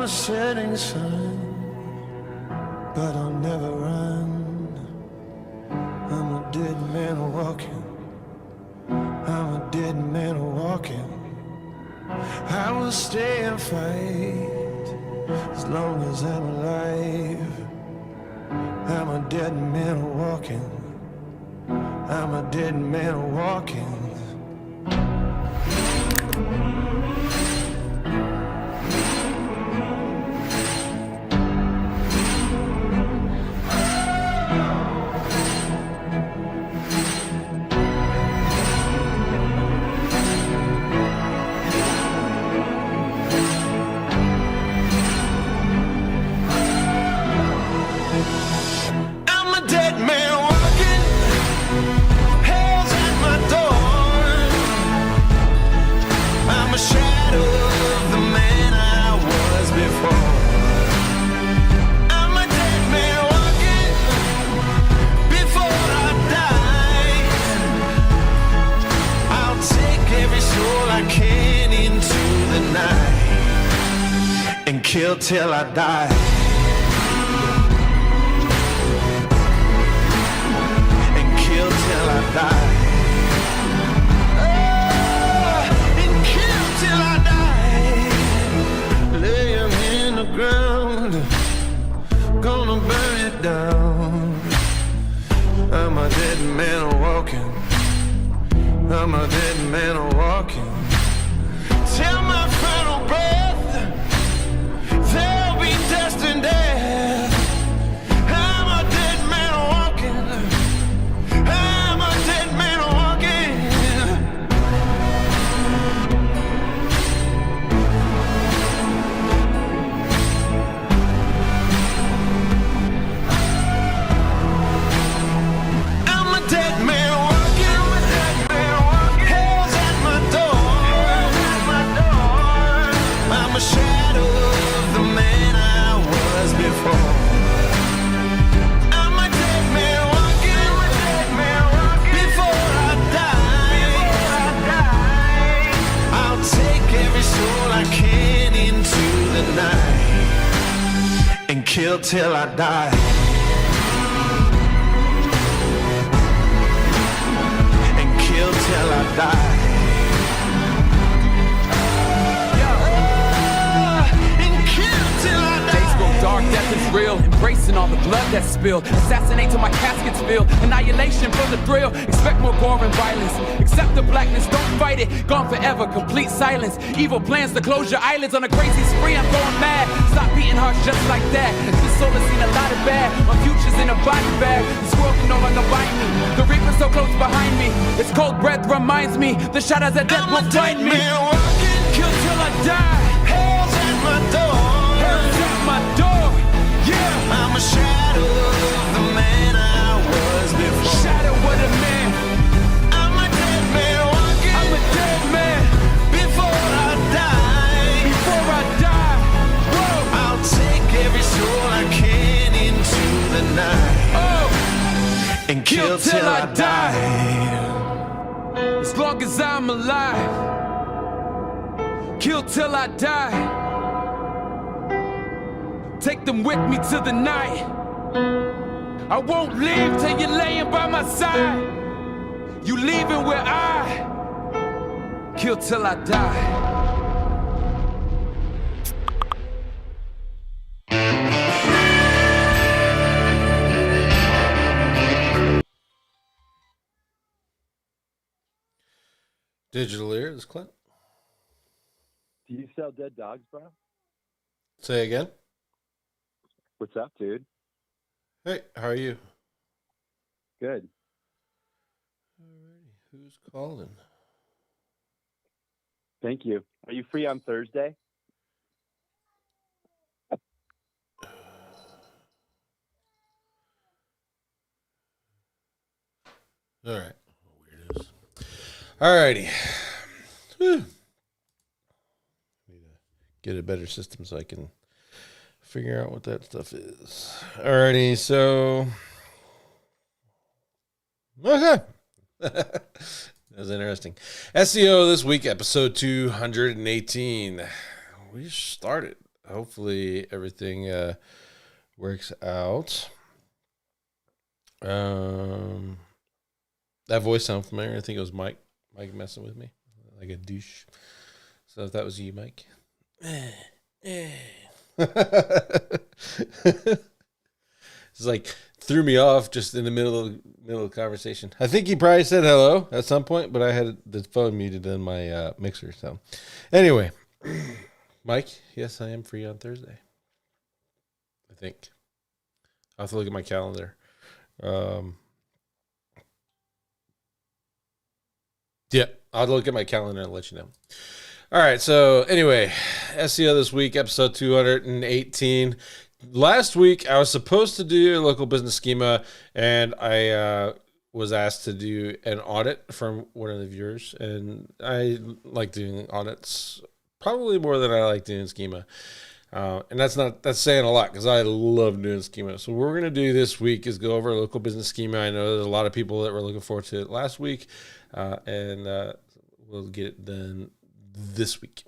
I'm a setting sun, but I'll never run. I'm a dead man walking. I'm a dead man walking. I will stay and fight as long as I'm alive. I'm a dead man walking. I'm a dead man walking. Kill till I die. And kill till I die. And kill till I die. Lay him in the ground, gonna burn it down. I'm a dead man walking. I'm a dead man walking. Till my final breath, there'll be dust and death. I'm a dead man walking. I'm a dead man walking. I'm a dead man walking. Hell's at my door. I'm a shadow of the man I was before. I'm a dead man walking. Before I die, I'll take every soul I can into the night and kill till I die. And kill till I die. Dark death is real, embracing all the blood that's spilled. Assassinate till my casket's filled. Annihilation for the thrill. Expect more gore and violence. Accept the blackness, don't fight it. Gone forever, complete silence. Evil plans to close your eyelids on a crazy spree. I'm going mad. Stop beating hearts just like that. This soul has seen a lot of bad. My future's in a body bag. This world can no longer bind me. The reaper's so close behind me. Its cold breath reminds me. The shadows of death will find me. Kill till I die. Hell's at my door. My door, yeah. I'm a shadow of the man I was before. Shadow of the man. I'm a dead man walking. I'm a dead man. Before I die. Before I die. Whoa. I'll take every soul I can into the night. Oh. And kill till I die. As long as I'm alive. Kill till I die. Take them with me to the night. I won't leave till you're laying by my side. You leaving where I kill till I die. Digitaleer, this is Clint. Do you sell dead dogs, bro? Say again. What's up, dude? Hey, how are you? Good. Alrighty, who's calling? Thank you. Are you free on Thursday? All right. Weirdos. Alrighty. Whew. Need to get a better system so I can figure out what that stuff is. Alrighty, so okay. That was interesting. SEO this week, episode 218. We started. hopefully everything works out. That voice sound familiar? I think it was Mike messing with me like a douche. So if that was you, Mike. It's like threw me off just in the middle of the conversation. I think he probably said hello at some point, but I had the phone muted in my mixer. So anyway, Mike, yes, I am free on Thursday. I think I'll have to look at my calendar. Yeah, I'll look at my calendar and let you know. All right. So anyway, SEO this week, episode 218. Last week, I was supposed to do a local business schema, and I was asked to do an audit from one of the viewers. And I like doing audits probably more than I like doing schema. And that's saying a lot because I love doing schema. So what we're going to do this week is go over a local business schema. I know there's a lot of people that were looking forward to it last week, and we'll get it done this week.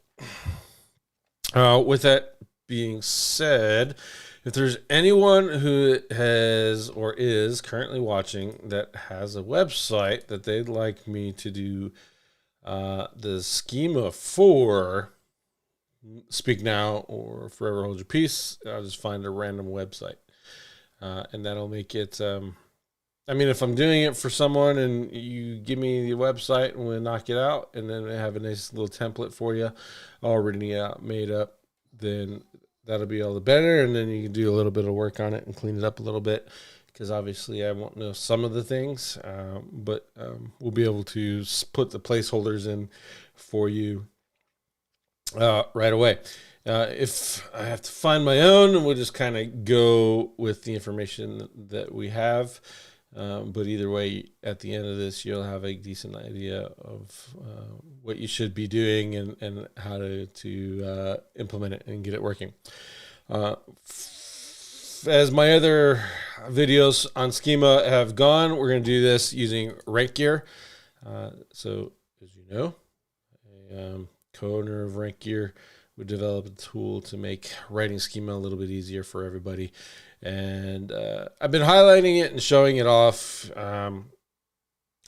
With that being said, if there's anyone who has or is currently watching that has a website that they'd like me to do the schema for, speak now or forever hold your peace. I'll just find a random website, and that'll make it. I mean, if I'm doing it for someone and you give me the website and we'll knock it out, and then I have a nice little template for you already made up, then that'll be all the better. And then you can do a little bit of work on it and clean it up a little bit, because obviously I won't know some of the things, but we'll be able to put the placeholders in for you right away. If I have to find my own, we'll just kind of go with the information that we have. But either way, at the end of this, you'll have a decent idea of what you should be doing and how to implement it and get it working. As my other videos on schema have gone, we're going to do this using RankGear. So, as you know, a co-owner of RankGear would develop a tool to make writing schema a little bit easier for everybody. And I've been highlighting it and showing it off and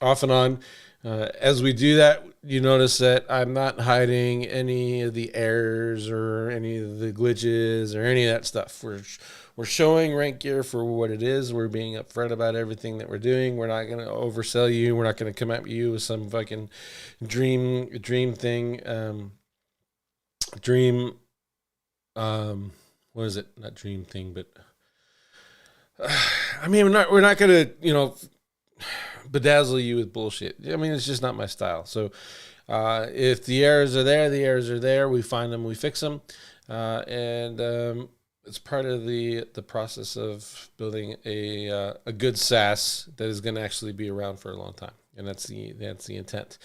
on. As we do that, you notice that I'm not hiding any of the errors or any of the glitches or any of that stuff. We're showing RankGear for what it is. We're being upfront about everything that we're doing. We're not going to oversell you. We're not going to come at you with some fucking dream thing. What is it? Not dream thing, but I mean, we're not going to, bedazzle you with bullshit. I mean, it's just not my style. So, if the errors are there, the errors are there. We find them, we fix them. And it's part of the process of building a good SaaS that is going to actually be around for a long time. And that's the intent.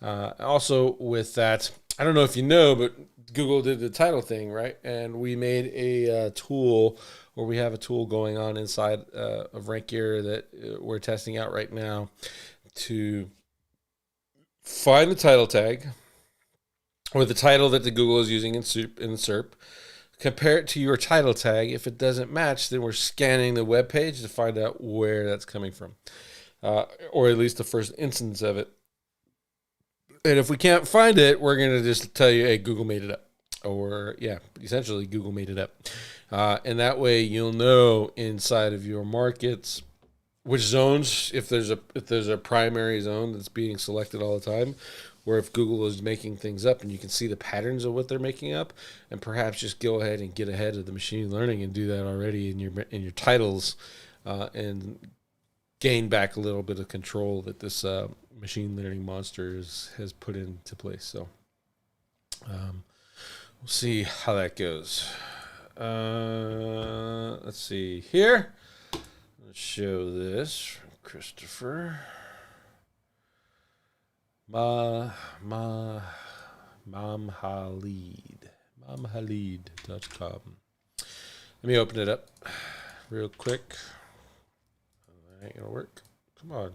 Also with that, I don't know if you know, but Google did the title thing, right? And we made a tool, or we have a tool going on inside of RankGear that we're testing out right now to find the title tag or the title that the Google is using in SERP, compare it to your title tag. If it doesn't match, then we're scanning the web page to find out where that's coming from, or at least the first instance of it. And if we can't find it, we're going to just tell you, hey, Google made it up. Or, yeah, essentially Google made it up. And that way you'll know inside of your markets which zones, if there's a primary zone that's being selected all the time, or if Google is making things up and you can see the patterns of what they're making up, and perhaps just go ahead and get ahead of the machine learning and do that already in your titles, and gain back a little bit of control that this machine learning monster has put into place. So we'll see how that goes. Let's see here. Let's show this, Christopher. Momhalid.com. Let me open it up real quick. That ain't gonna work. Come on.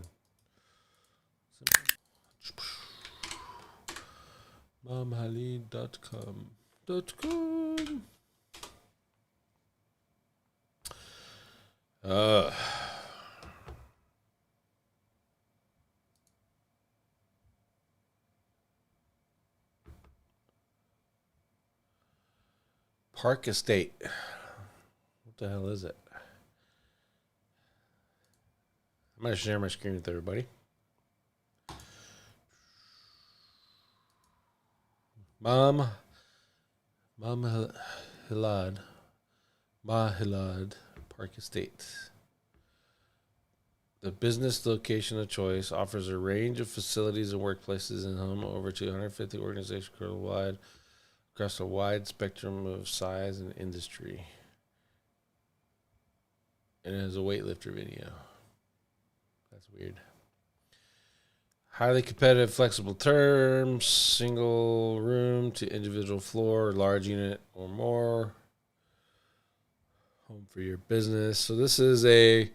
Momhalid.com. Uh, Park Estate. What the hell is it? I'm going to share my screen with everybody. Mom Hilad. Mahilad Park Estate. The business location of choice offers a range of facilities and workplaces in home over 250 organizations worldwide across a wide spectrum of size and industry. And it has a weightlifter video. That's weird. Highly competitive, flexible terms, single room to individual floor, large unit or more. Home for your business. So this is a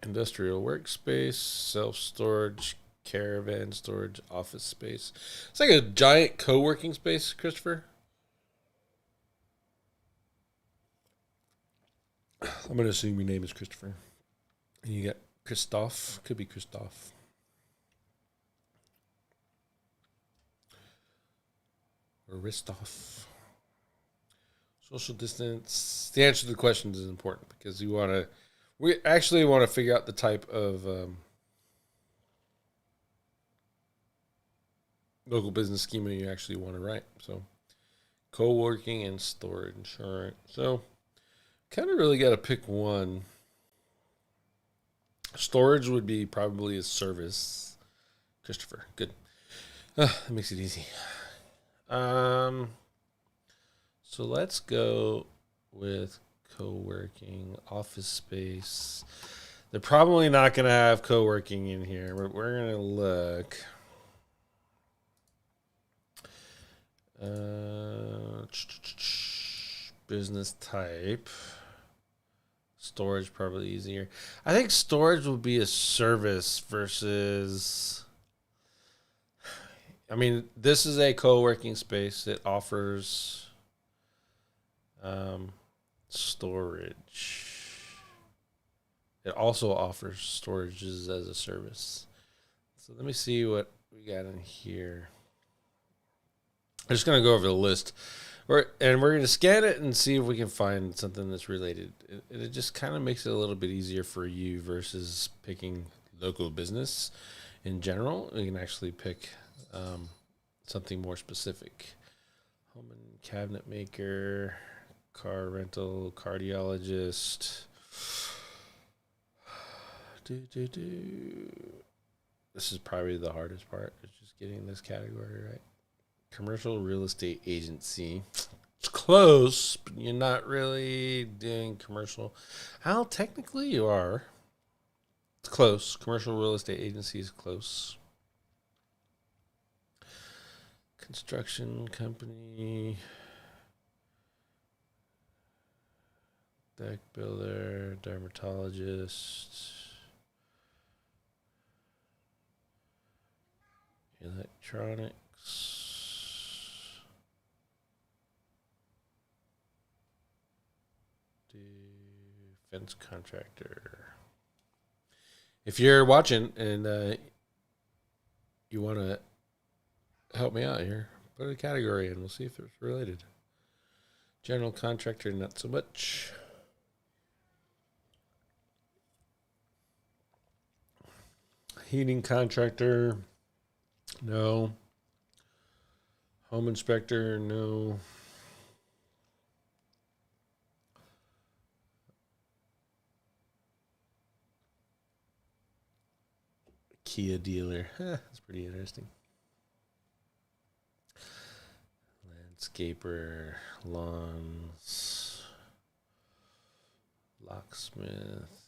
industrial workspace, self-storage, caravan storage, office space. It's like a giant co-working space, Christopher. I'm going to assume your name is Christopher. And you got Christoph. Could be Christoph. Or Ristoph. Social distance. The answer to the questions is important because we actually want to figure out the type of local business schema you actually want to write. So, co-working and storage insurance. So, kind of really got to pick one. Storage would be probably a service. Christopher, good. That makes it easy. So let's go with co-working, office space. They're probably not going to have co-working in here, but we're going to look. Business type. Storage probably easier. I think storage will be a service versus... I mean, this is a co-working space. It offers storage. It also offers storages as a service. So let me see what we got in here. I'm just going to go over the list. We're going to scan it and see if we can find something that's related. It just kind of makes it a little bit easier for you versus picking local business in general. We can actually pick something more specific. Home and cabinet maker, car rental, cardiologist. This is probably the hardest part. It's just getting this category right. Commercial real estate agency. It's close, but you're not really doing commercial. How technically you are. It's close. Commercial real estate agency is close. Construction company. Deck builder, dermatologist. Electronics. Defense contractor. If you're watching and you want to help me out here, put a category in. We'll see if it's related. General contractor, not so much. Heating contractor, no. Home inspector, no. Kia dealer, that's pretty interesting. Landscaper, lawns, locksmith.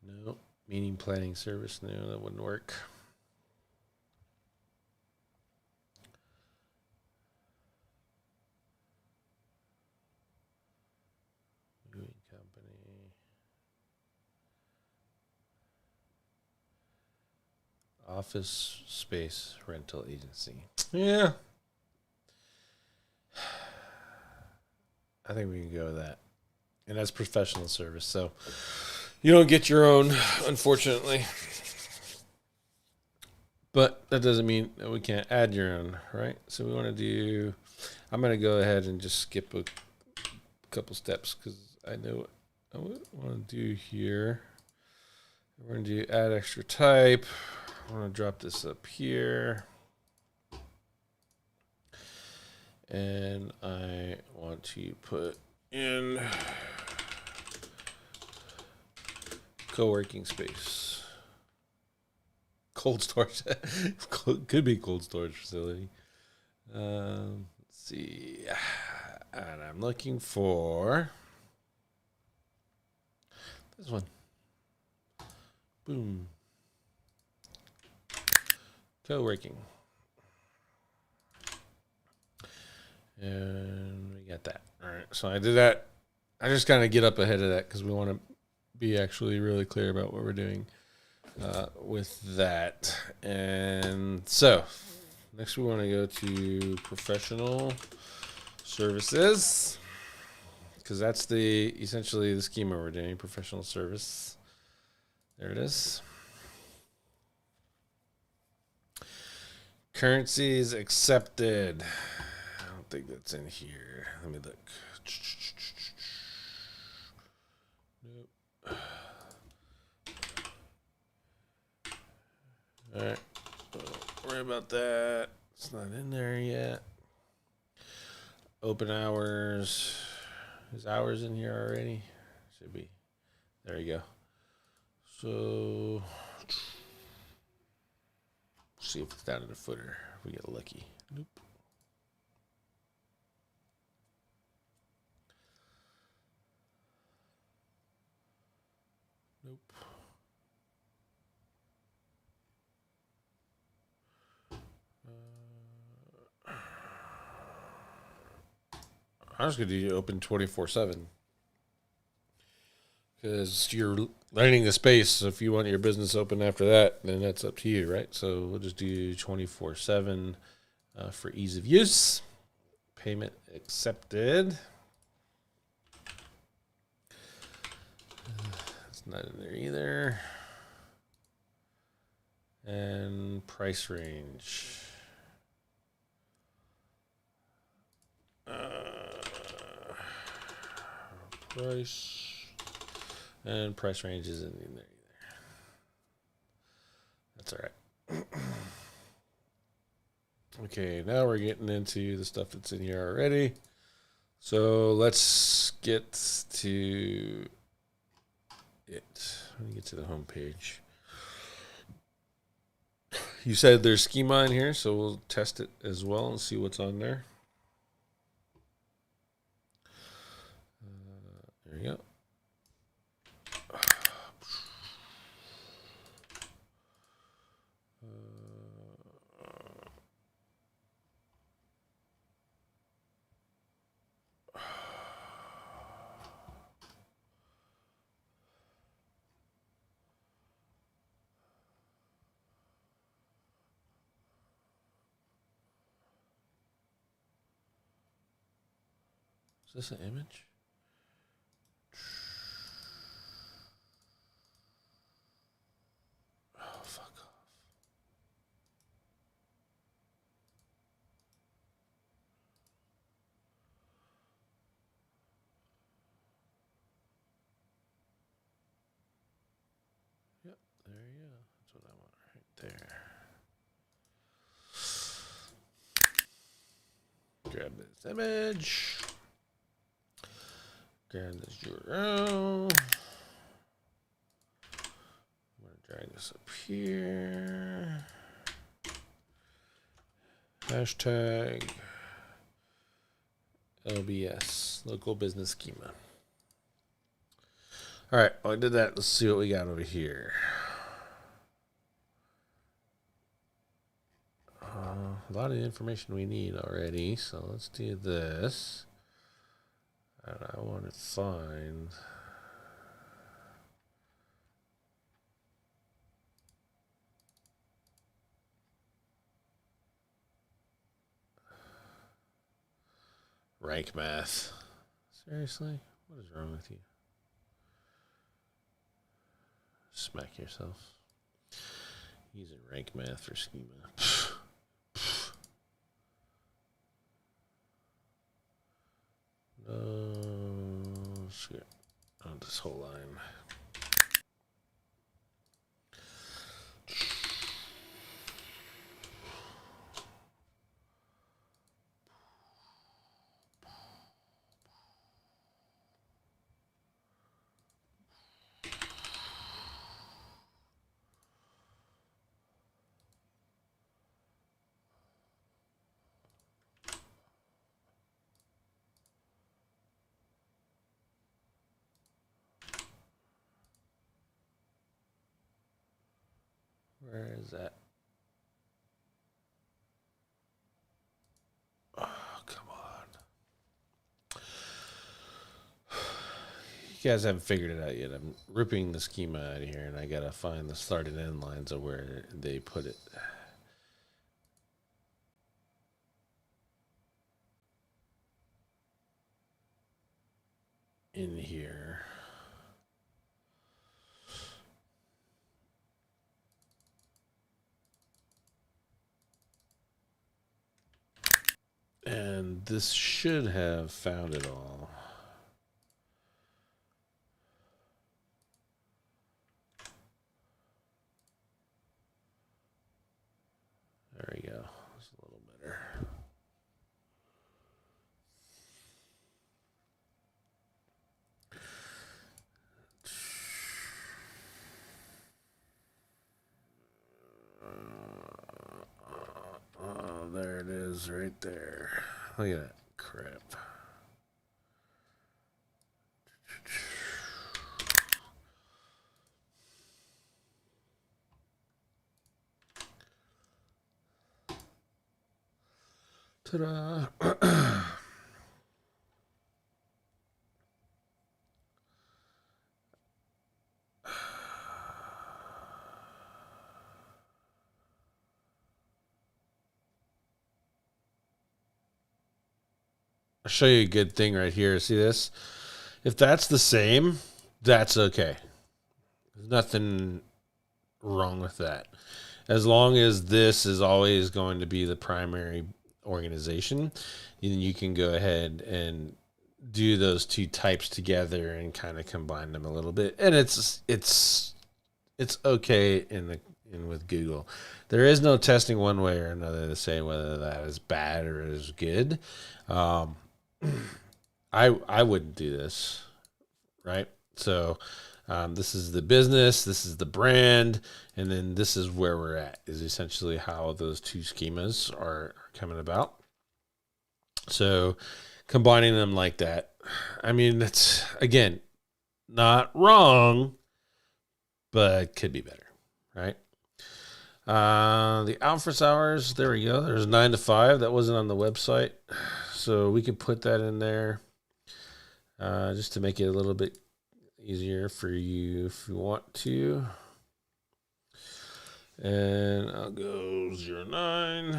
No. Meeting planning service, no, that wouldn't work. Moving company. Office space rental agency. Yeah. I think we can go with that. And that's professional service. So you don't get your own, unfortunately. But that doesn't mean that we can't add your own, right? So we want to do, I'm going to go ahead and just skip a couple steps because I know what I want to do here. We're going to do add extra type. I want to drop this up here. And I want to put in co-working space. Cold storage. Could be cold storage facility. Let's see. And I'm looking for this one. Boom. Co-working. And we got that. All right. So I did that. I just kind of get up ahead of that because we want to be actually really clear about what we're doing with that. And so next we want to go to professional services because that's essentially the schema we're doing. Professional service. There it is. Currencies accepted. I don't think that's in here. Let me look. Nope. All right. Don't worry about that. It's not in there yet. Open hours. Is hours in here already? Should be. There you go. So, see if it's down in the footer. If we get lucky. Nope. Nope. I'm just going to do open 24/7 because you're renting the space. So if you want your business open after that, then that's up to you, right? So we'll just do 24/7 for ease of use. Payment accepted. It's not in there either. And price range. Price and price range isn't in there either. That's all right. Okay, now we're getting into the stuff that's in here already. So let's get to it. Let me get to the home page. You said there's schema in here, so we'll test it as well and see what's on there. There you go. Is this an image? Oh, fuck off. Yep, there you go. That's what I want right there. Grab this image. Grab this URL. I'm going to drag this up here. Hashtag LBS, local business schema. All right, well, I did that. Let's see what we got over here. A lot of information we need already, so let's do this. And I want to find rank math. Seriously? What is wrong with you? Smack yourself. Using rank math for schema. No shit. On this whole line. Where is that? Oh, come on. You guys haven't figured it out yet. I'm ripping the schema out of here, and I got to find the start and end lines of where they put it. In here. And this should have found it all. There we go. It's a little better. Oh, there it is right there. Look at that crap. Ta-da. I'll show you a good thing right here. See this? If that's the same, that's okay. There's nothing wrong with that. As long as this is always going to be the primary organization, then you can go ahead and do those two types together and kind of combine them a little bit. And it's okay in with Google. There is no testing one way or another to say whether that is bad or is good. I wouldn't do this, right? So this is the business, this is the brand, and then this is where we're at, is essentially how those two schemas are coming about. So combining them like that, I mean, that's, again, not wrong, but could be better, right? The office hours, there we go. There's 9 to 5. That wasn't on the website. So we could put that in there just to make it a little bit easier for you if you want to. And I'll go 09.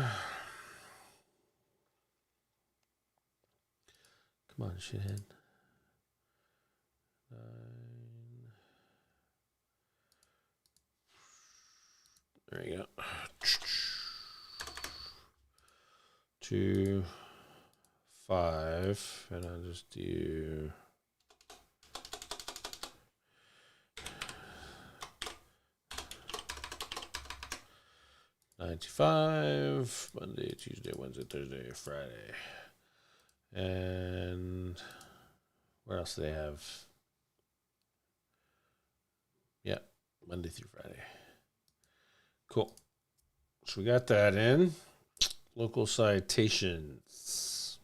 Come on, shithead. 9. There you go. 2, 5, and I'll just do 95, Monday, Tuesday, Wednesday, Thursday, Friday. And where else do they have? Yeah, Monday through Friday. Cool. So we got that in. Local citations.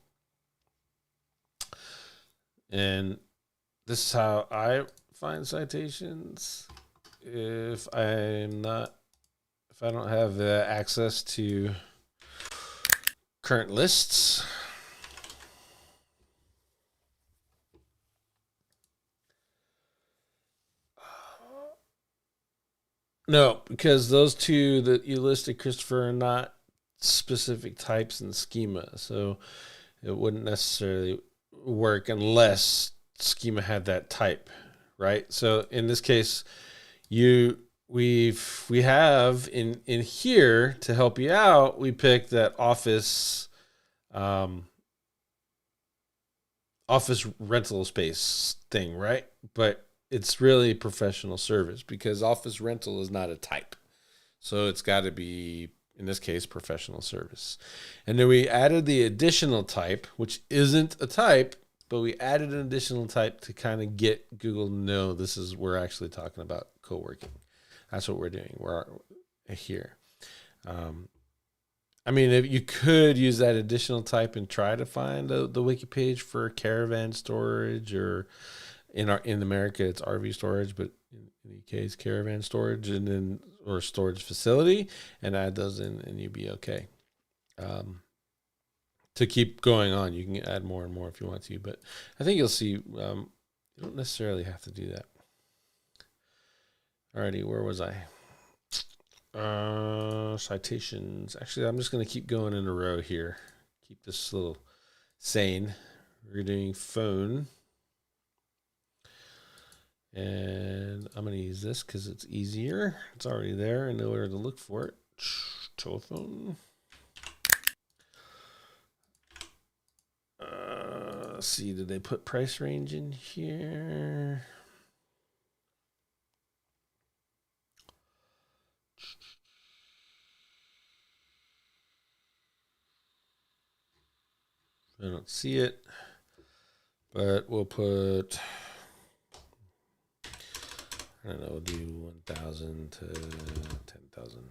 And this is how I find citations. If I don't have access to current lists. No, because those two that you listed, Christopher, are not specific types in schema. So it wouldn't necessarily work unless schema had that type, right? So in this case, we have in here to help you out, we picked that office office rental space thing, right? But it's really professional service because office rental is not a type. So it's got to be, in this case, professional service. And then we added the additional type, which isn't a type, but we added an additional type to kind of get Google to know we're actually talking about co-working. That's what we're doing. We're here. I mean, if you could use that additional type and try to find the wiki page for caravan storage, or in America it's RV storage, but in the UK it's caravan storage, and then or storage facility, and add those in, and you'd be okay. To keep going on, you can add more and more if you want to, but I think you'll see you don't necessarily have to do that. Alrighty, where was I? Citations. Actually, I'm just going to keep going in a row here. Keep this little sane. We're doing phone. And I'm going to use this because it's easier. It's already there. I know where to look for it. Telephone. Let's see. Did they put price range in here? I don't see it, but we'll put, I don't know, we'll do 1,000 to 10,000.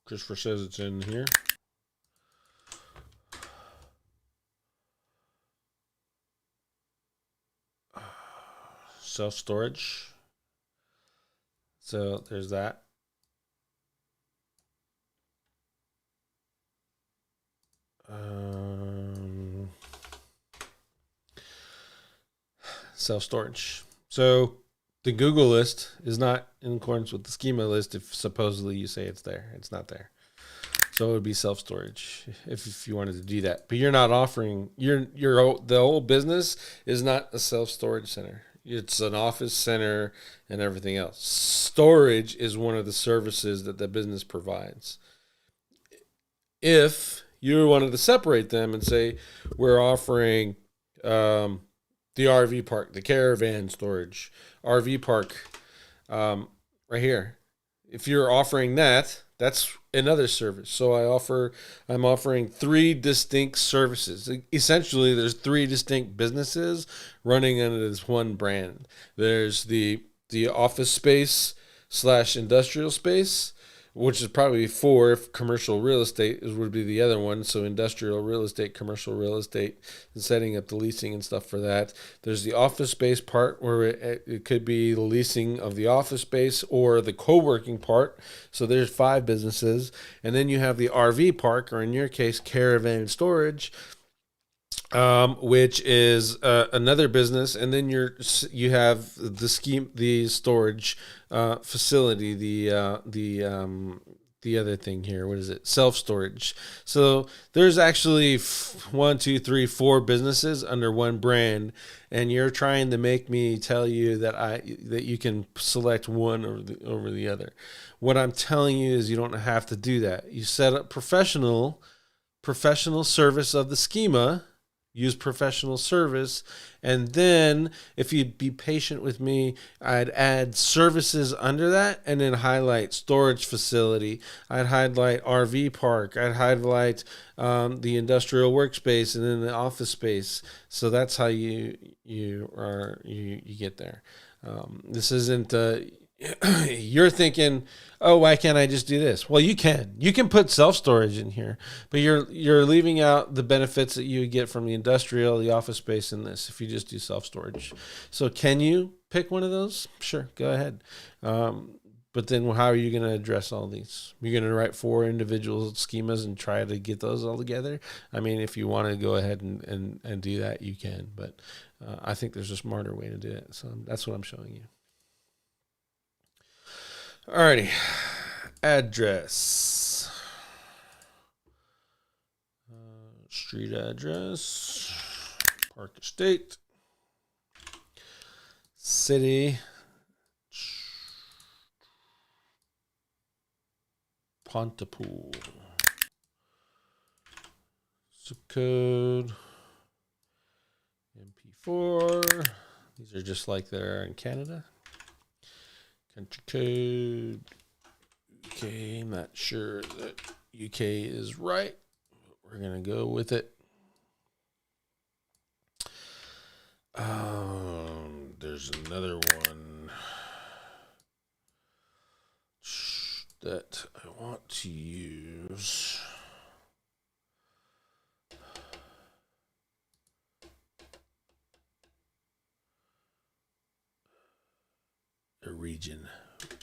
Christopher says it's in here. Self-storage. So there's that. Self-storage. So the Google list is not in accordance with the schema list if supposedly you say it's there. It's not there. So it would be self-storage if you wanted to do that. But you're not offering, the whole business is not a self-storage center. It's an office center and everything else. Storage is one of the services that the business provides. If you wanted to separate them and say, we're offering the RV park, the caravan storage, RV park, right here. If you're offering that, that's another service. So I'm offering 3 distinct services. Essentially, there's 3 distinct businesses running under this one brand. There's the office space / industrial space, which is probably 4 if commercial real estate would be the other one. So industrial real estate, commercial real estate, and setting up the leasing and stuff for that. There's the office space part where it could be the leasing of the office space or the co-working part. So there's 5 businesses. And then you have the RV park, or in your case, caravan storage, which is another business, and then you have the storage facility, the other thing here. What is it? Self-storage. So there's actually 1, 2, 3, 4 businesses under one brand, and you're trying to make me tell you that you can select one over the other. What I'm telling you is you don't have to do that. You set up professional service of the schema. Use professional service, and then if you'd be patient with me, I'd add services under that, and then highlight storage facility. I'd highlight RV park. I'd highlight the industrial workspace, and then the office space. So that's how you get there. This isn't. You're thinking, oh, why can't I just do this? Well, you can. You can put self-storage in here, but you're leaving out the benefits that you get from the industrial, the office space, and this if you just do self-storage. So can you pick one of those? Sure, go ahead. But then how are you going to address all these? You're going to write 4 individual schemas and try to get those all together? I mean, if you want to go ahead and do that, you can. But I think there's a smarter way to do it. So that's what I'm showing you. Alrighty. Address. Street address. Park Estate. City. Pontypool. Zip code. MP4. These are just like they're in Canada. Country code. UK. I'm not sure that UK is right. We're going to go with it. There's another one that I want to use. A region.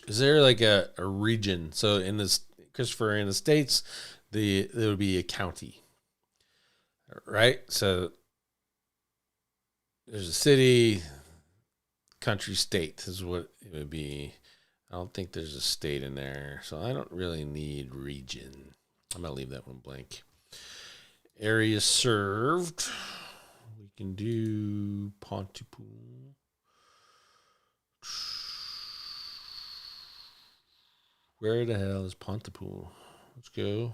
Is there like a region? So in this, Christopher, in the States, there would be a county, right? So there's a city, country, state is what it would be. I don't think there's a state in there, so I don't really need region. I'm going to leave that one blank. Area served. We can do Pontypool. Where the hell is Pontypool? Let's go.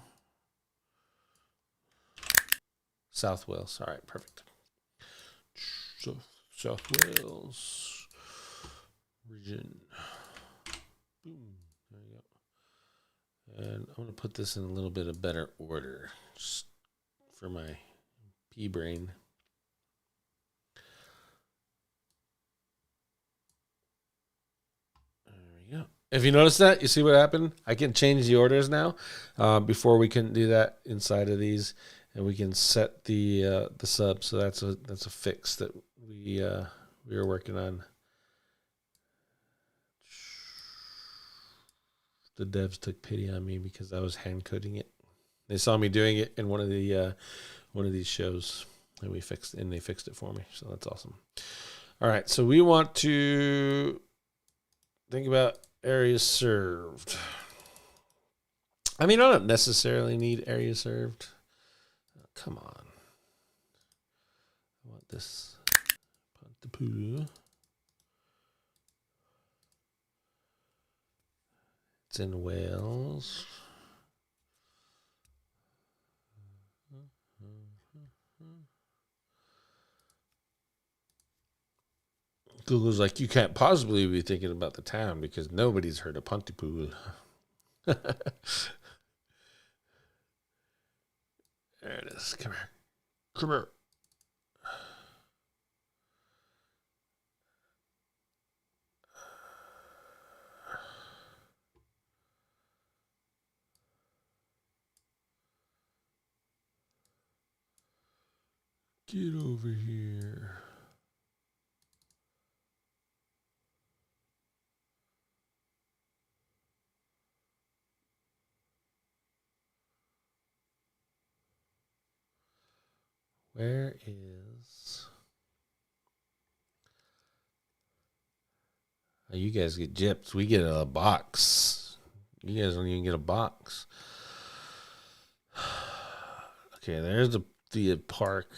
South Wales. All right, perfect. So South Wales region. Boom. There you go. And I'm going to put this in a little bit of better order just for my pea brain. There we go. If you notice that, you see what happened? I can change the orders now. Before we couldn't do that inside of these, and we can set the sub. So that's a fix that we were working on. The devs took pity on me because I was hand coding it. They saw me doing it in one of these shows, and they fixed it for me. So that's awesome. All right, so we want to think about areas served. I mean, I don't necessarily need areas served. Oh, come on. I want this. Pontypool. It's in Wales. Google's like, you can't possibly be thinking about the town because nobody's heard of Pontypool. There it is. Come here. Come here. Get over here. Where is... Oh, you guys get gypped. We get a box. You guys don't even get a box. Okay, there's the Park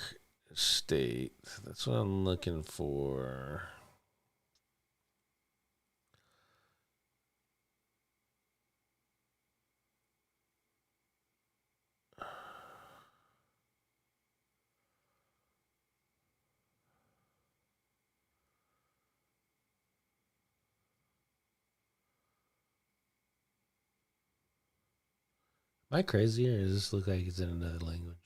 Estate. That's what I'm looking for. Am I crazy, or does this look like it's in another language?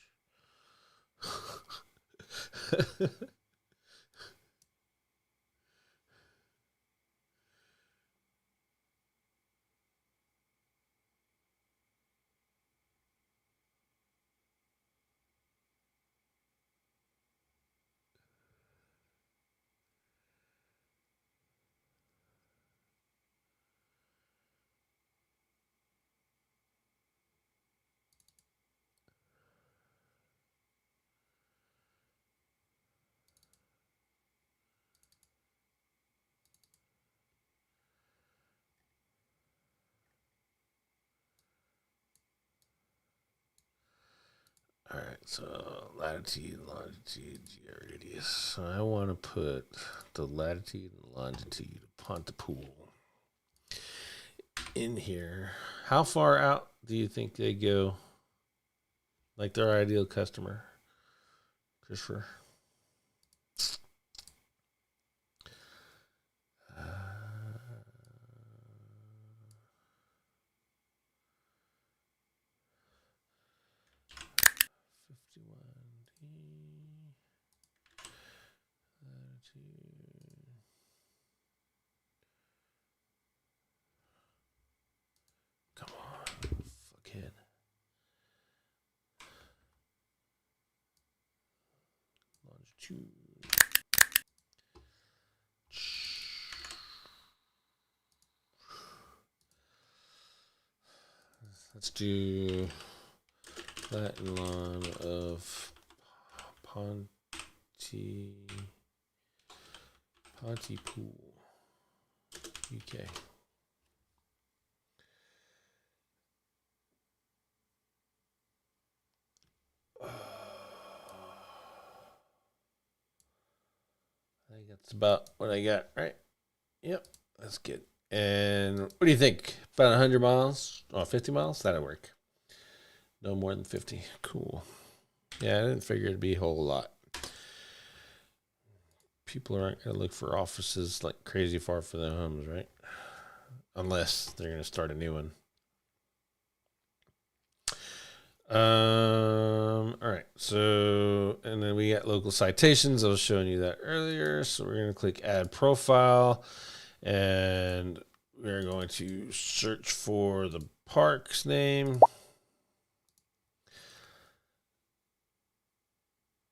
All right, so latitude, longitude, georadius. So I want to put the latitude and longitude of Pontypool in here. How far out do you think they go? Like their ideal customer, Christopher? Come on, fuckhead. Longitude. Let's do that in line of Pontypool, UK. I think that's about what I got, right? Yep, that's good. And what do you think? About 100 miles? Oh, 50 miles? That'll work. No more than 50. Cool. Yeah, I didn't figure it'd be a whole lot. People aren't going to look for offices like crazy far from their homes, right? Unless they're going to start a new one. All right. So, and then we got local citations. I was showing you that earlier. So we're going to click add profile and we're going to search for the park's name.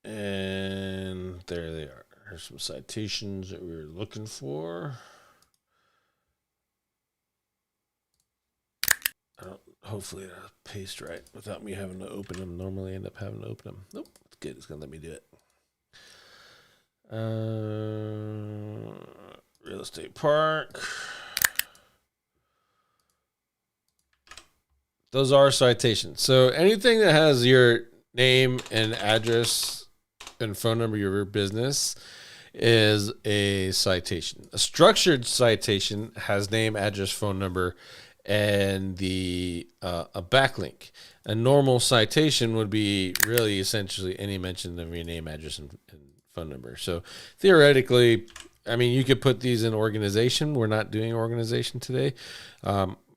And there they are. There's some citations that we were looking for. Hopefully it'll paste right without me having to open them. Normally I end up having to open them. Nope, it's good. It's going to let me do it. Real estate park. Those are citations. So anything that has your name and address and phone number of your business is a citation. A structured citation has name, address, phone number, and a backlink. A normal citation would be really essentially any mention of your name, address, and phone number. So theoretically, I mean, you could put these in organization. We're not doing organization today.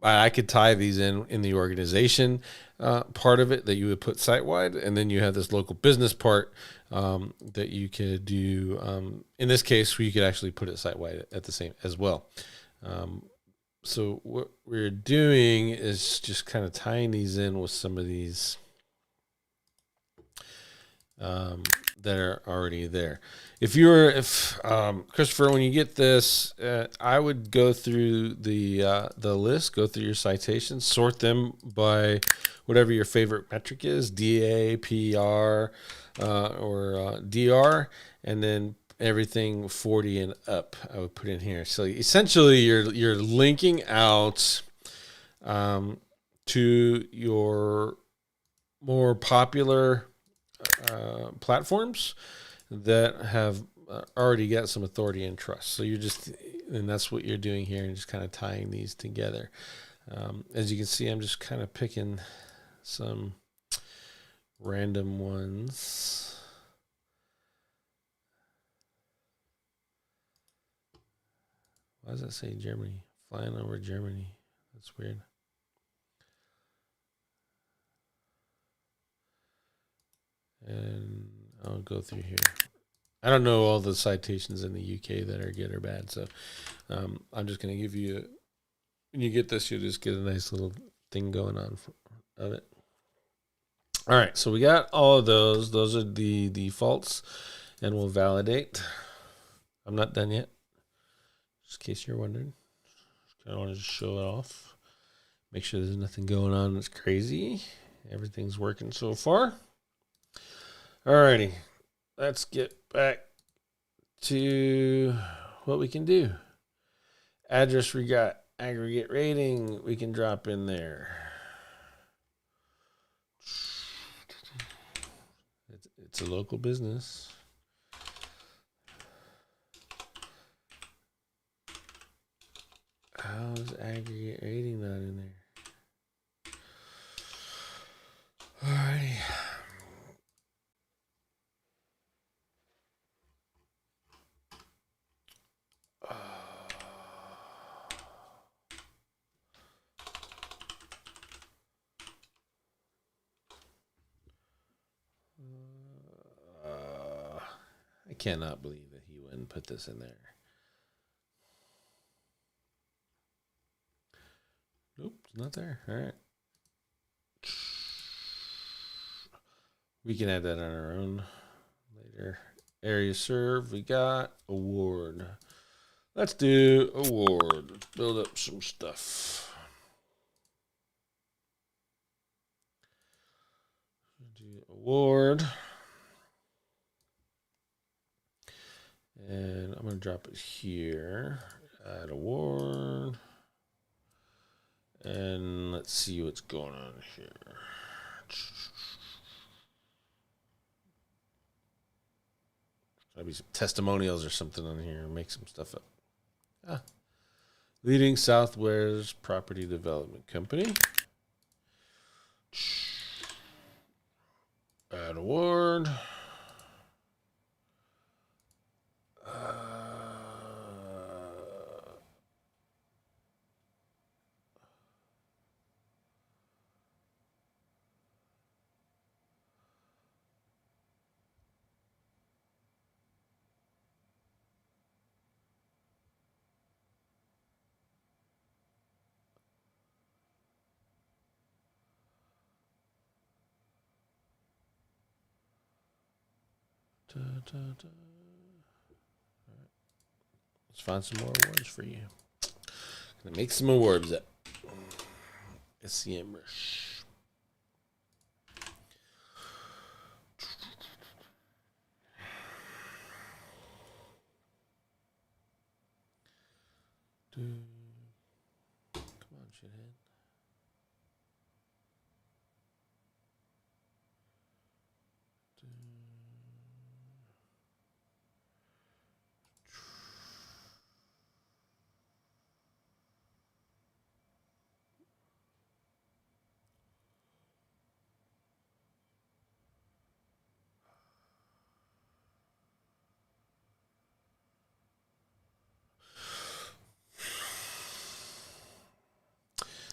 I could tie these in the organization part of it that you would put site-wide, and then you have this local business part that you could do. In this case, you could actually put it site-wide at the same as well. So what we're doing is just kind of tying these in with some of these that are already there. If Christopher, when you get this, I would go through the list, go through your citations, sort them by whatever your favorite metric is, DA, PR, or DR, and then everything 40 and up I would put in here. So essentially you're linking out to your more popular platforms that have already got some authority and trust. So and that's what you're doing here, and just kind of tying these together. As you can see, I'm just kind of picking some random ones. Why does that say Germany? Flying over Germany. That's weird. And I'll go through here. I don't know all the citations in the UK that are good or bad, so I'm just going to give you, when you get this, you'll just get a nice little thing going on of it. All right, so we got all of those. Those are the defaults, and we'll validate. I'm not done yet, just in case you're wondering. I want to show it off. Make sure there's nothing going on that's crazy. Everything's working so far. Alrighty, let's get back to what we can do. Address, we got aggregate rating, we can drop in there. It's a local business. How is aggregate rating not in there? Alrighty. I cannot believe that he wouldn't put this in there. Nope, it's not there. All right. We can add that on our own later. Area served. We got award. Let's do award. Let's build up some stuff. Do award. And I'm going to drop it here. Add award. And let's see what's going on here. Maybe some testimonials or something on here. Make some stuff up. Leading Southwest Property Development Company. Add award. Right. Let's find some more awards for you. Gonna make some awards up. SEM Rush. Come on, shithead.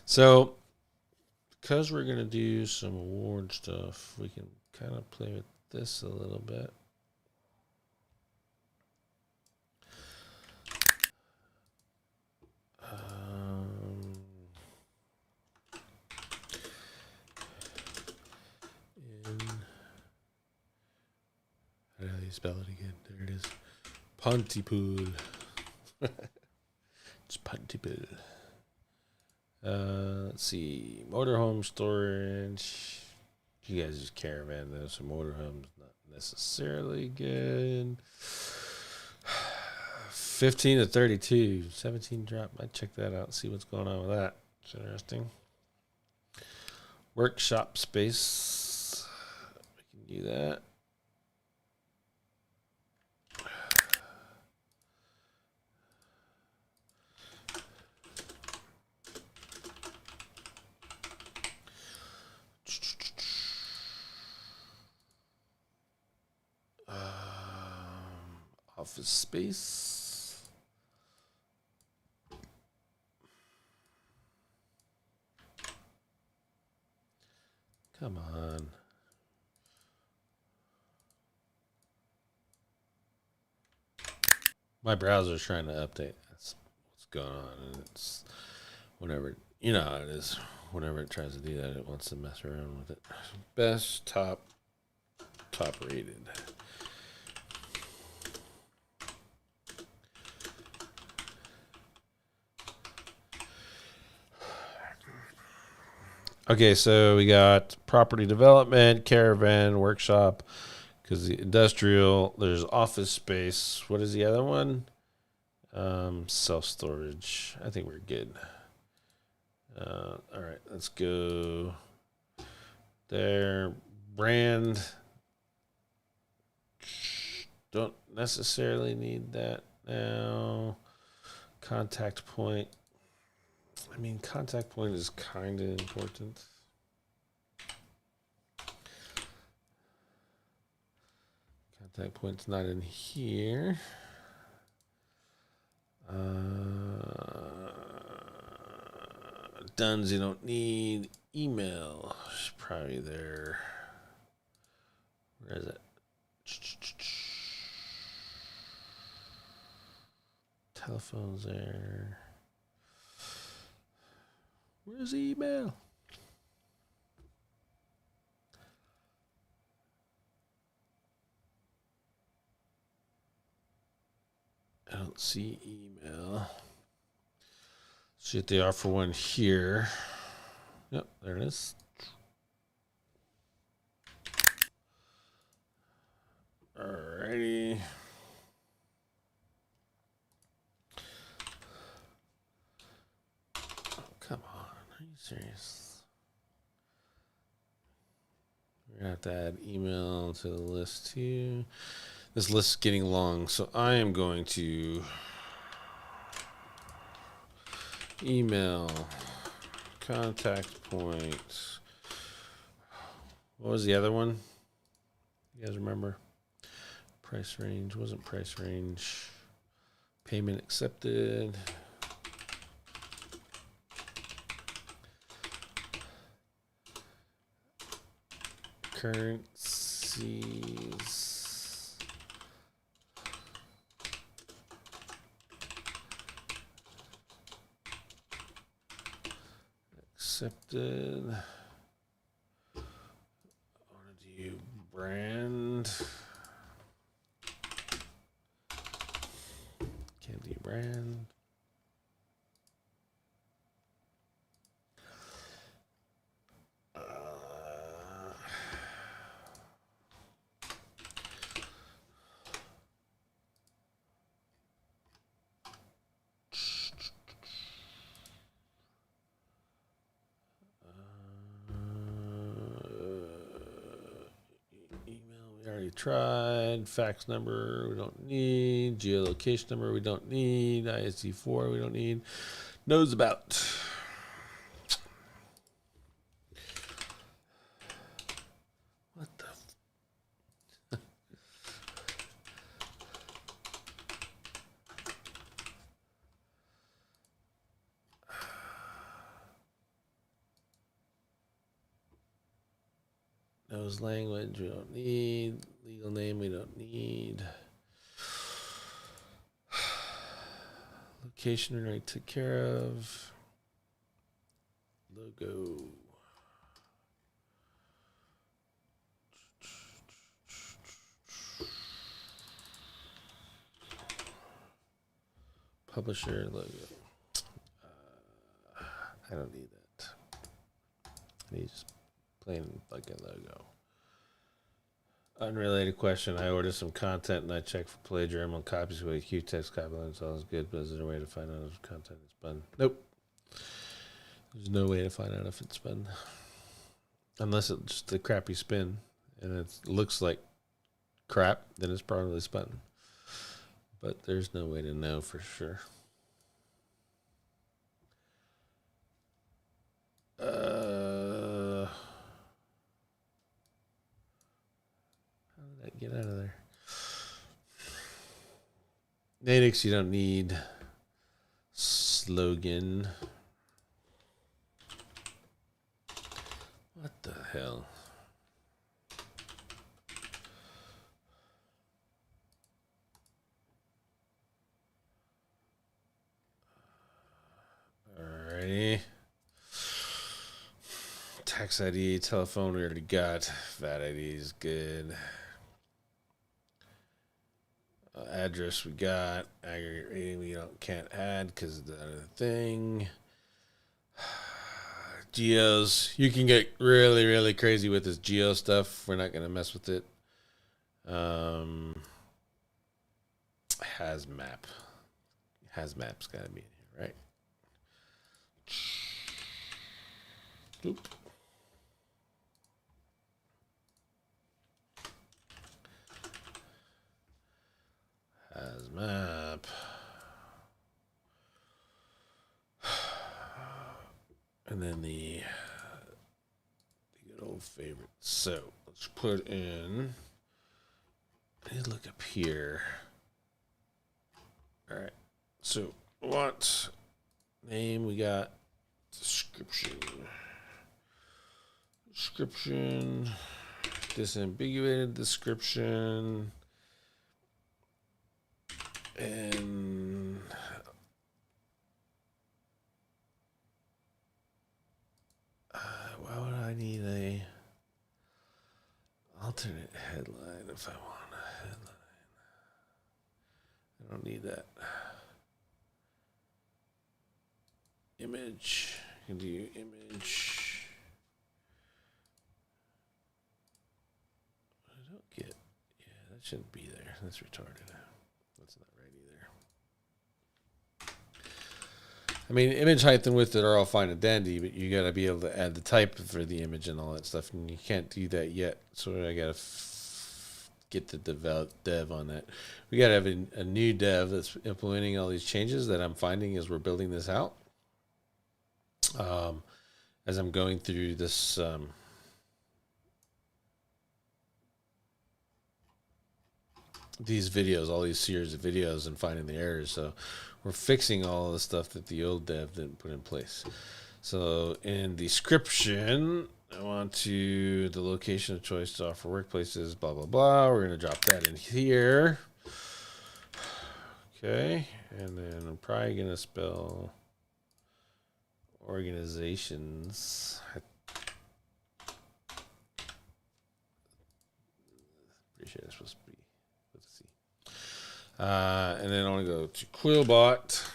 So, because we're going to do some award stuff, we can kind of play with this a little bit. How do you spell it again? There it is. Pontypool. It's Pontypool. Let's see. Motorhome storage. You guys use caravan though, so motorhome's not necessarily good. 15 to 32. 17 drop. I'd check that out, see what's going on with that. It's interesting. Workshop space. We can do that. Office space. Come on. My browser's trying to update. That's what's going on. And it's whenever, you know how it is. Whenever it tries to do that, it wants to mess around with it. Best top rated. Okay, so we got property development, caravan, workshop, because the industrial, there's office space. What is the other one? Self-storage. I think we're good. All right, let's go there. Brand. don't necessarily need that now. Contact point. I mean, contact point is kind of important. Contact point's not in here. Duns you don't need. Email is probably there. Where is it? Telephone's there. Where's the email? I don't see email. See if they offer one here. Yep, there it is. Alrighty. Oh, come on. Are you serious? We're going to have to add email to the list too. This list is getting long, so I am going to email, contact point. What was the other one? You guys remember? Price range, wasn't price range. Payment accepted. Currencies. Accepted. I want to do brand. Can't do brand. Tried. Fax number we don't need. Geolocation number we don't need. ISD4 we don't need. Knows about. What the? Knows language we don't need. Legal name we don't need. Location we already took care of. Logo. Publisher logo. I don't need that. I need just plain fucking logo. Unrelated question. I ordered some content and I checked for plagiarism on copies with a Q-text copy. It's all good, but is there a way to find out if content is spun? Nope. There's no way to find out if it's spun. Unless it's just a crappy spin and it looks like crap, then it's probably spun. But there's no way to know for sure. Get out of there. Natics you don't need. Slogan. What the hell? Alrighty. Tax ID, telephone we already got. VAT ID is good. Address we got. Aggregate rating we can't add because of the other thing. Geos, you can get really, really crazy with this geo stuff. We're not going to mess with it. Hazmap. Hazmap's got to be in here, right? Oop. And then the good old favorite. So let's put in, I need to look up here. All right. So what name we got? Description, disambiguated description, and why would I need a alternate headline if I want a headline? I don't need that. Image, you can do image. I don't get, yeah, that shouldn't be there. That's retarded. That's not right either. I mean, image height and width are all fine and dandy, but you got to be able to add the type for the image and all that stuff, and you can't do that yet. So I got to get the dev on that. We got to have a new dev that's implementing all these changes that I'm finding as we're building this out. As I'm going through this these videos, all these series of videos, and finding the errors. So we're fixing all the stuff that the old dev didn't put in place. So in description, I want the location of choice to offer workplaces, blah, blah, blah. We're going to drop that in here. Okay. And then I'm probably going to spell organizations. Pretty sure it's supposed to be. Let's see. And then I want to go to Quillbot,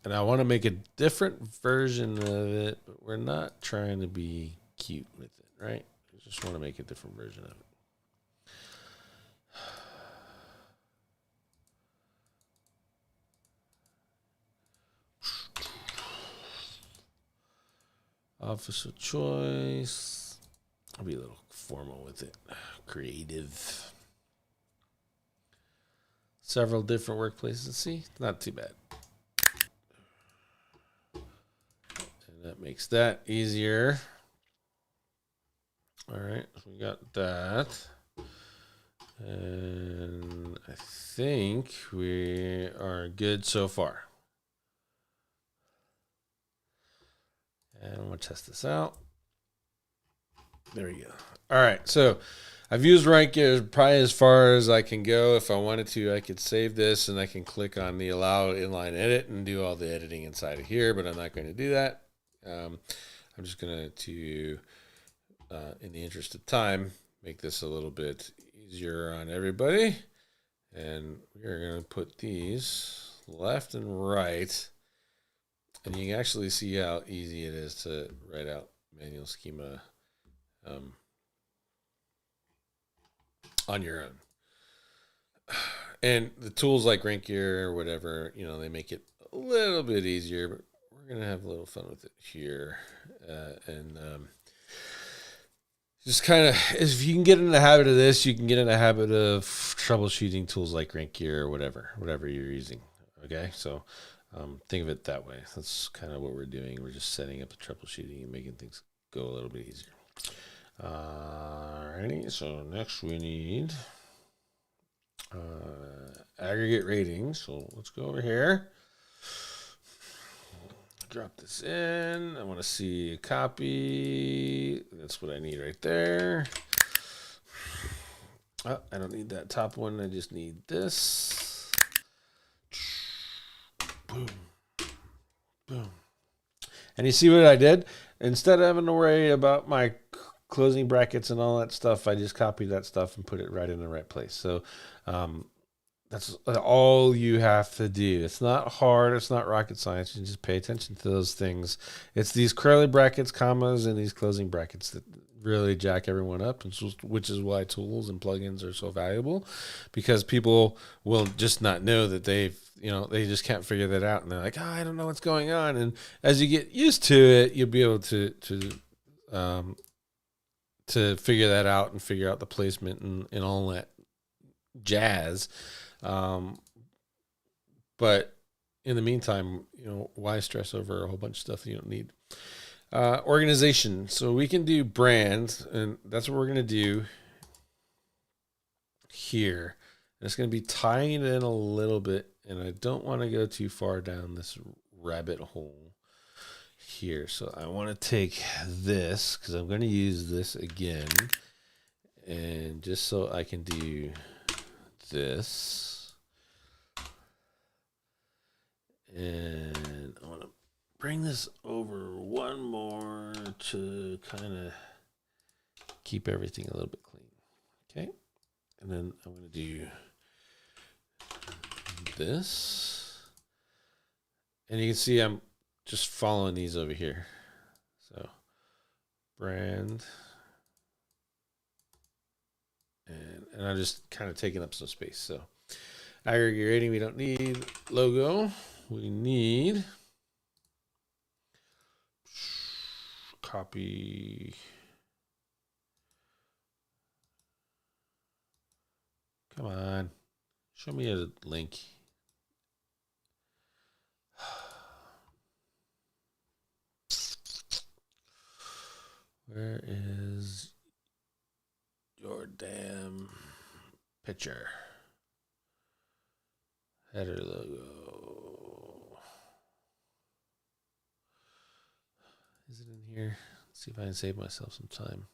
and I want to make a different version of it, but we're not trying to be cute with it, right? I just want to make a different version of it. Official choice. I'll be a little formal with it. Creative. Several different workplaces. See, not too bad. And that makes that easier. All right, so we got that. And I think we are good so far. And I'm going to test this out. There we go. All right, so I've used RankGear probably as far as I can go. If I wanted to, I could save this, and I can click on the Allow Inline Edit and do all the editing inside of here, but I'm not going to do that. I'm just going to, in the interest of time, make this a little bit easier on everybody. And we're going to put these left and right. And you can actually see how easy it is to write out manual schema on your own. And the tools like RankGear or whatever, you know, they make it a little bit easier, but we're going to have a little fun with it here. Just kind of, if you can get in the habit of this, you can get in the habit of troubleshooting tools like RankGear or whatever you're using. Okay, so think of it that way. That's kind of what we're doing. We're just setting up the troubleshooting and making things go a little bit easier. Alrighty, so next we need aggregate ratings. So let's go over here. Drop this in. I want to see a copy. That's what I need right there. Oh, I don't need that top one. I just need this. Boom. Boom. And you see what I did? Instead of having to worry about my closing brackets and all that stuff, I just copied that stuff and put it right in the right place. So that's all you have to do. It's not hard. It's not rocket science. You just pay attention to those things. It's these curly brackets, commas, and these closing brackets that really jack everyone up, which is why tools and plugins are so valuable, because people will just not know that they just can't figure that out. And they're like, I don't know what's going on. And as you get used to it, you'll be able to figure that out and figure out the placement and all that jazz. But in the meantime, why stress over a whole bunch of stuff you don't need? Organization. So we can do brand, and that's what we're going to do here. And it's going to be tying it in a little bit, and I don't want to go too far down this rabbit hole here. So I want to take this, because I'm going to use this again, and just so I can do this, and I want to bring this over one more to kind of keep everything a little bit clean. Okay. And then I'm going to do this. And you can see I'm just following these over here. So brand. And I'm just kind of taking up some space. So aggregate rating, we don't need. Logo, we need. Copy. Come on. Show me a link. Where is your damn picture? Header logo. Is it in here? Let's see if I can save myself some time.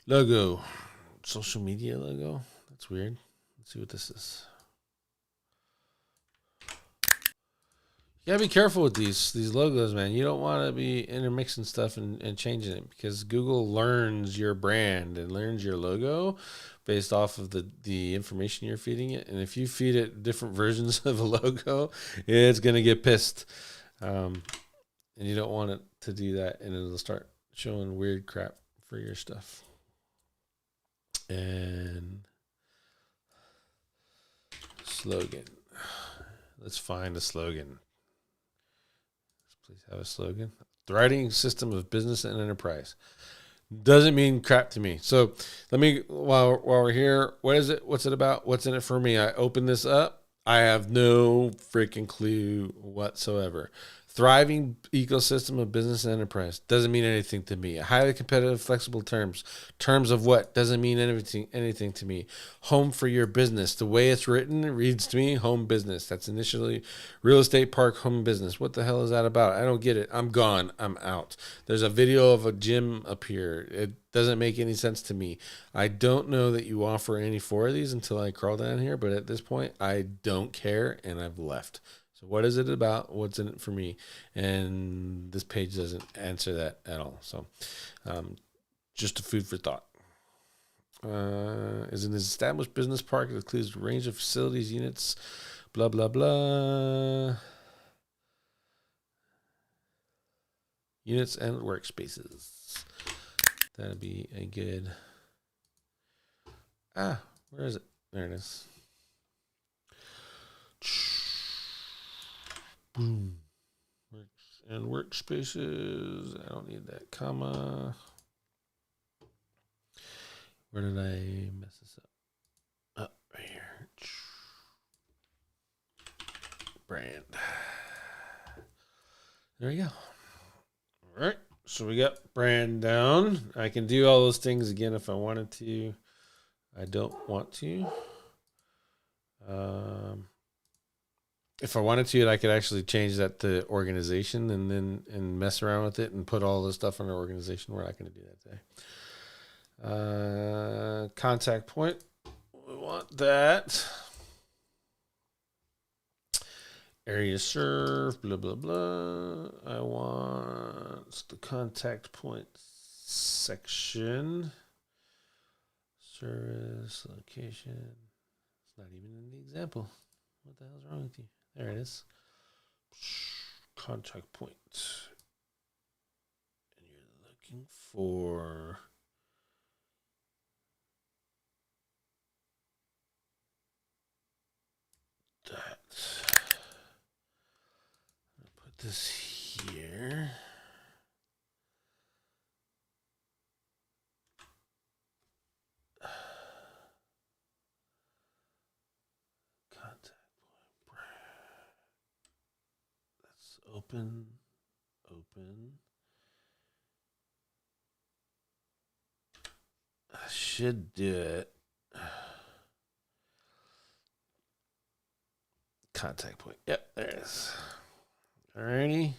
Logo. Social media logo. That's weird. Let's see what this is. You gotta be careful with these logos, man. You don't want to be intermixing stuff and changing it, because Google learns your brand and learns your logo based off of the information you're feeding it. And if you feed it different versions of a logo, it's gonna get pissed. And you don't want it to do that, and it'll start showing weird crap for your stuff. And slogan. Let's find a slogan. Please have a slogan. Thriving system of business and enterprise. Doesn't mean crap to me. So let me, while we're here, what is it? What's it about? What's in it for me? I open this up. I have no freaking clue whatsoever. Thriving ecosystem of business and enterprise doesn't mean anything to me. Highly competitive, flexible terms. Terms of what? Doesn't mean anything to me. Home for your business. The way it's written, it reads to me home business. That's initially real estate park home business. What the hell is that about? I don't get it. I'm gone. I'm out. There's a video of a gym up here. It doesn't make any sense to me. I don't know that you offer any four of these until I crawl down here, but at this point, I don't care, and I've left. So what is it about? What's in it for me? And this page doesn't answer that at all. So just a food for thought. Is an established business park that includes a range of facilities, units, blah, blah, blah. Units and workspaces. That'd be a good... where is it? There it is. Boom. Works and workspaces. I don't need that comma. Where did I mess this up? Right here. Brand. There you go. All right. So we got brand down. I can do all those things again if I wanted to. I don't want to. If I wanted to, I could actually change that to organization and mess around with it and put all the stuff under organization. We're not going to do that today. Contact point. We want that. Area served, blah, blah, blah. I want the contact point section. Service, location. It's not even in the example. What the hell's wrong with you? There it is. Contact point. And you're looking for that. I'll put this here. Contact point. Let's open open. I should do it. Contact point. Yep, there it is. Alrighty.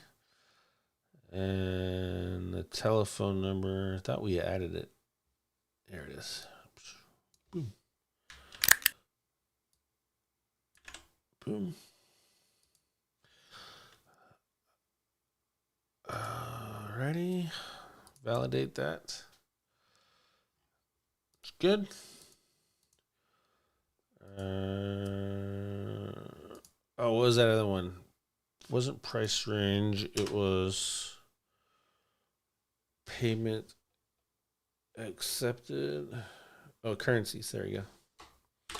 And the telephone number. I thought we added it. There it is. Boom. Boom. Alrighty. Validate that. It's good. What was that other one? It wasn't price range. It was payment accepted. Oh, currencies. There you go.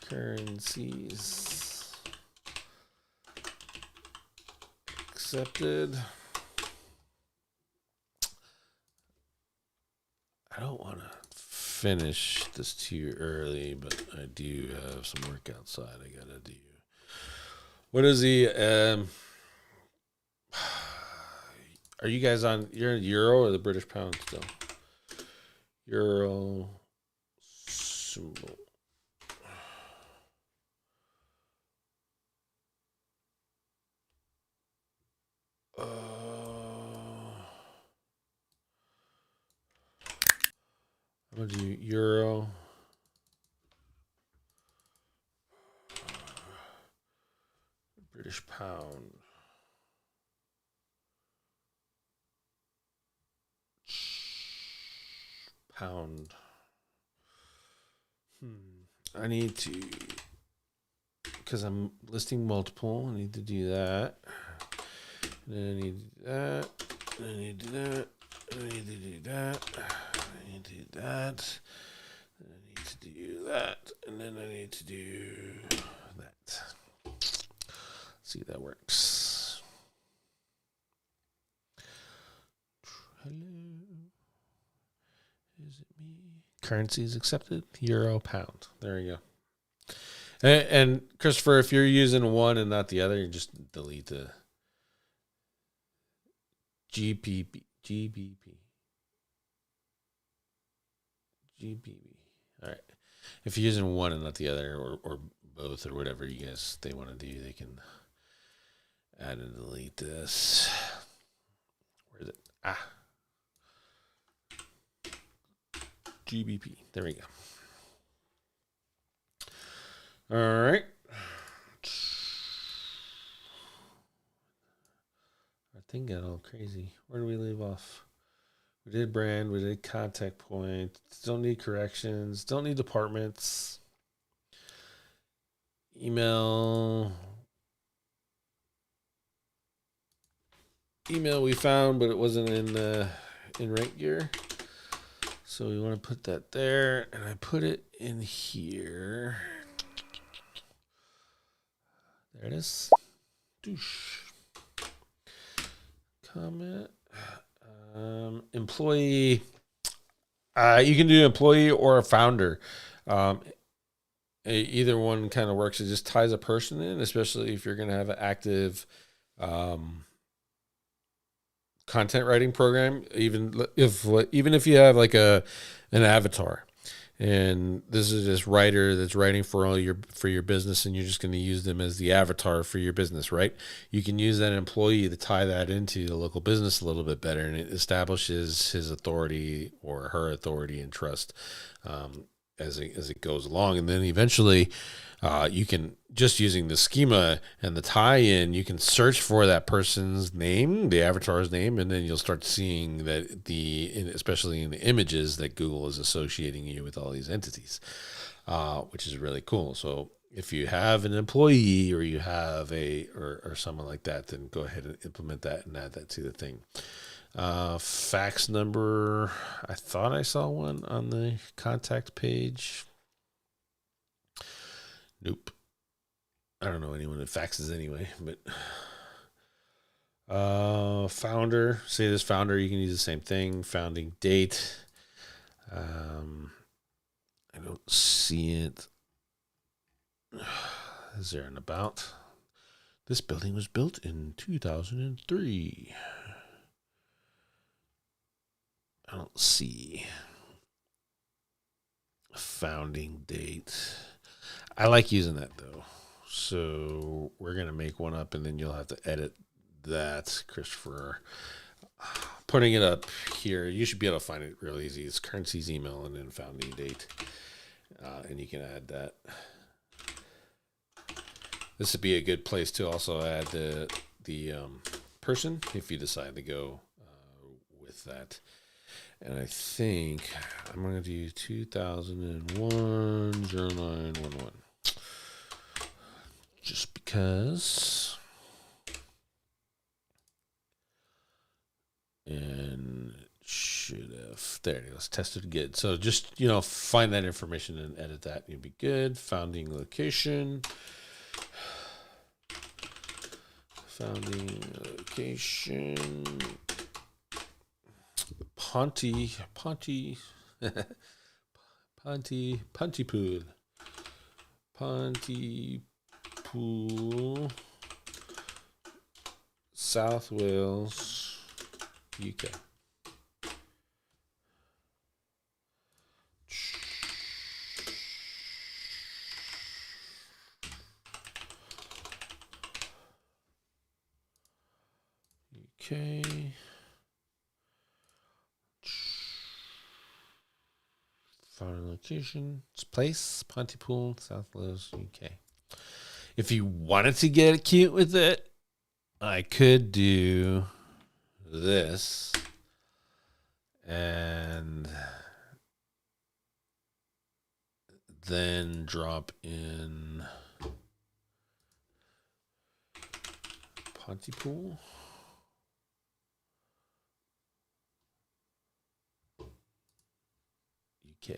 Currencies accepted. I don't want to finish this too early, but I do have some work outside I gotta do. What is the are you guys on, you're in euro or the British pound still? Euro symbol. I'm gonna do euro. British pound. Pound. I need to, because I'm listing multiple, I need to do that. And then I need to do that. And I need to do that. And I need to do that. I need to do that. And I need to do that. And then I need to do that. Let's see if that works. Hello. Is it me? Currencies accepted. Euro, pound. There you go. And Christopher, if you're using one and not the other, you just delete the GBP. All right. If you're using one and not the other, or both, or whatever you guys they want to do, they can add and delete this. Where is it? GBP. There we go. All right. Our thing got all crazy. Where do we leave off? We did brand. We did contact point. Don't need corrections. Don't need departments. Email. Email we found, but it wasn't in rank gear. So we want to put that there, and I put it in here. There it is. Doosh. Comment. Employee. You can do employee or a founder. Either one kind of works. It just ties a person in, especially if you're going to have an active content writing program. Even if you have like an avatar, and this is this writer that's writing for your business, and you're just going to use them as the avatar for your business, right? You can use that employee to tie that into the local business a little bit better, and it establishes his authority or her authority and trust as it goes along. And then eventually you can, just using the schema and the tie-in, you can search for that person's name, the avatar's name, and then you'll start seeing that especially in the images, that Google is associating you with all these entities, which is really cool. So if you have an employee or you have or someone like that, then go ahead and implement that and add that to the thing. Fax number. I thought I saw one on the contact page. Nope. I don't know anyone that faxes anyway, but founder. Say this founder, you can use the same thing. Founding date. I don't see it. Is there an about? This building was built in 2003. I don't see a founding date. I like using that though. So we're going to make one up and then you'll have to edit that, Christopher. Putting it up here, you should be able to find it real easy. It's currency's email and then founding date. And you can add that. This would be a good place to also add the person if you decide to go with that. And I think I'm going to do 2001 0911 just because. And should have, there it is, tested good. So just, find that information and edit that. You'll be good. Founding location. Founding location. Pontypool. Pontypool, South Wales, UK. Okay. Foreign location, place, Pontypool, South Wales, UK. If you wanted to get cute with it, I could do this and then drop in Pontypool. UK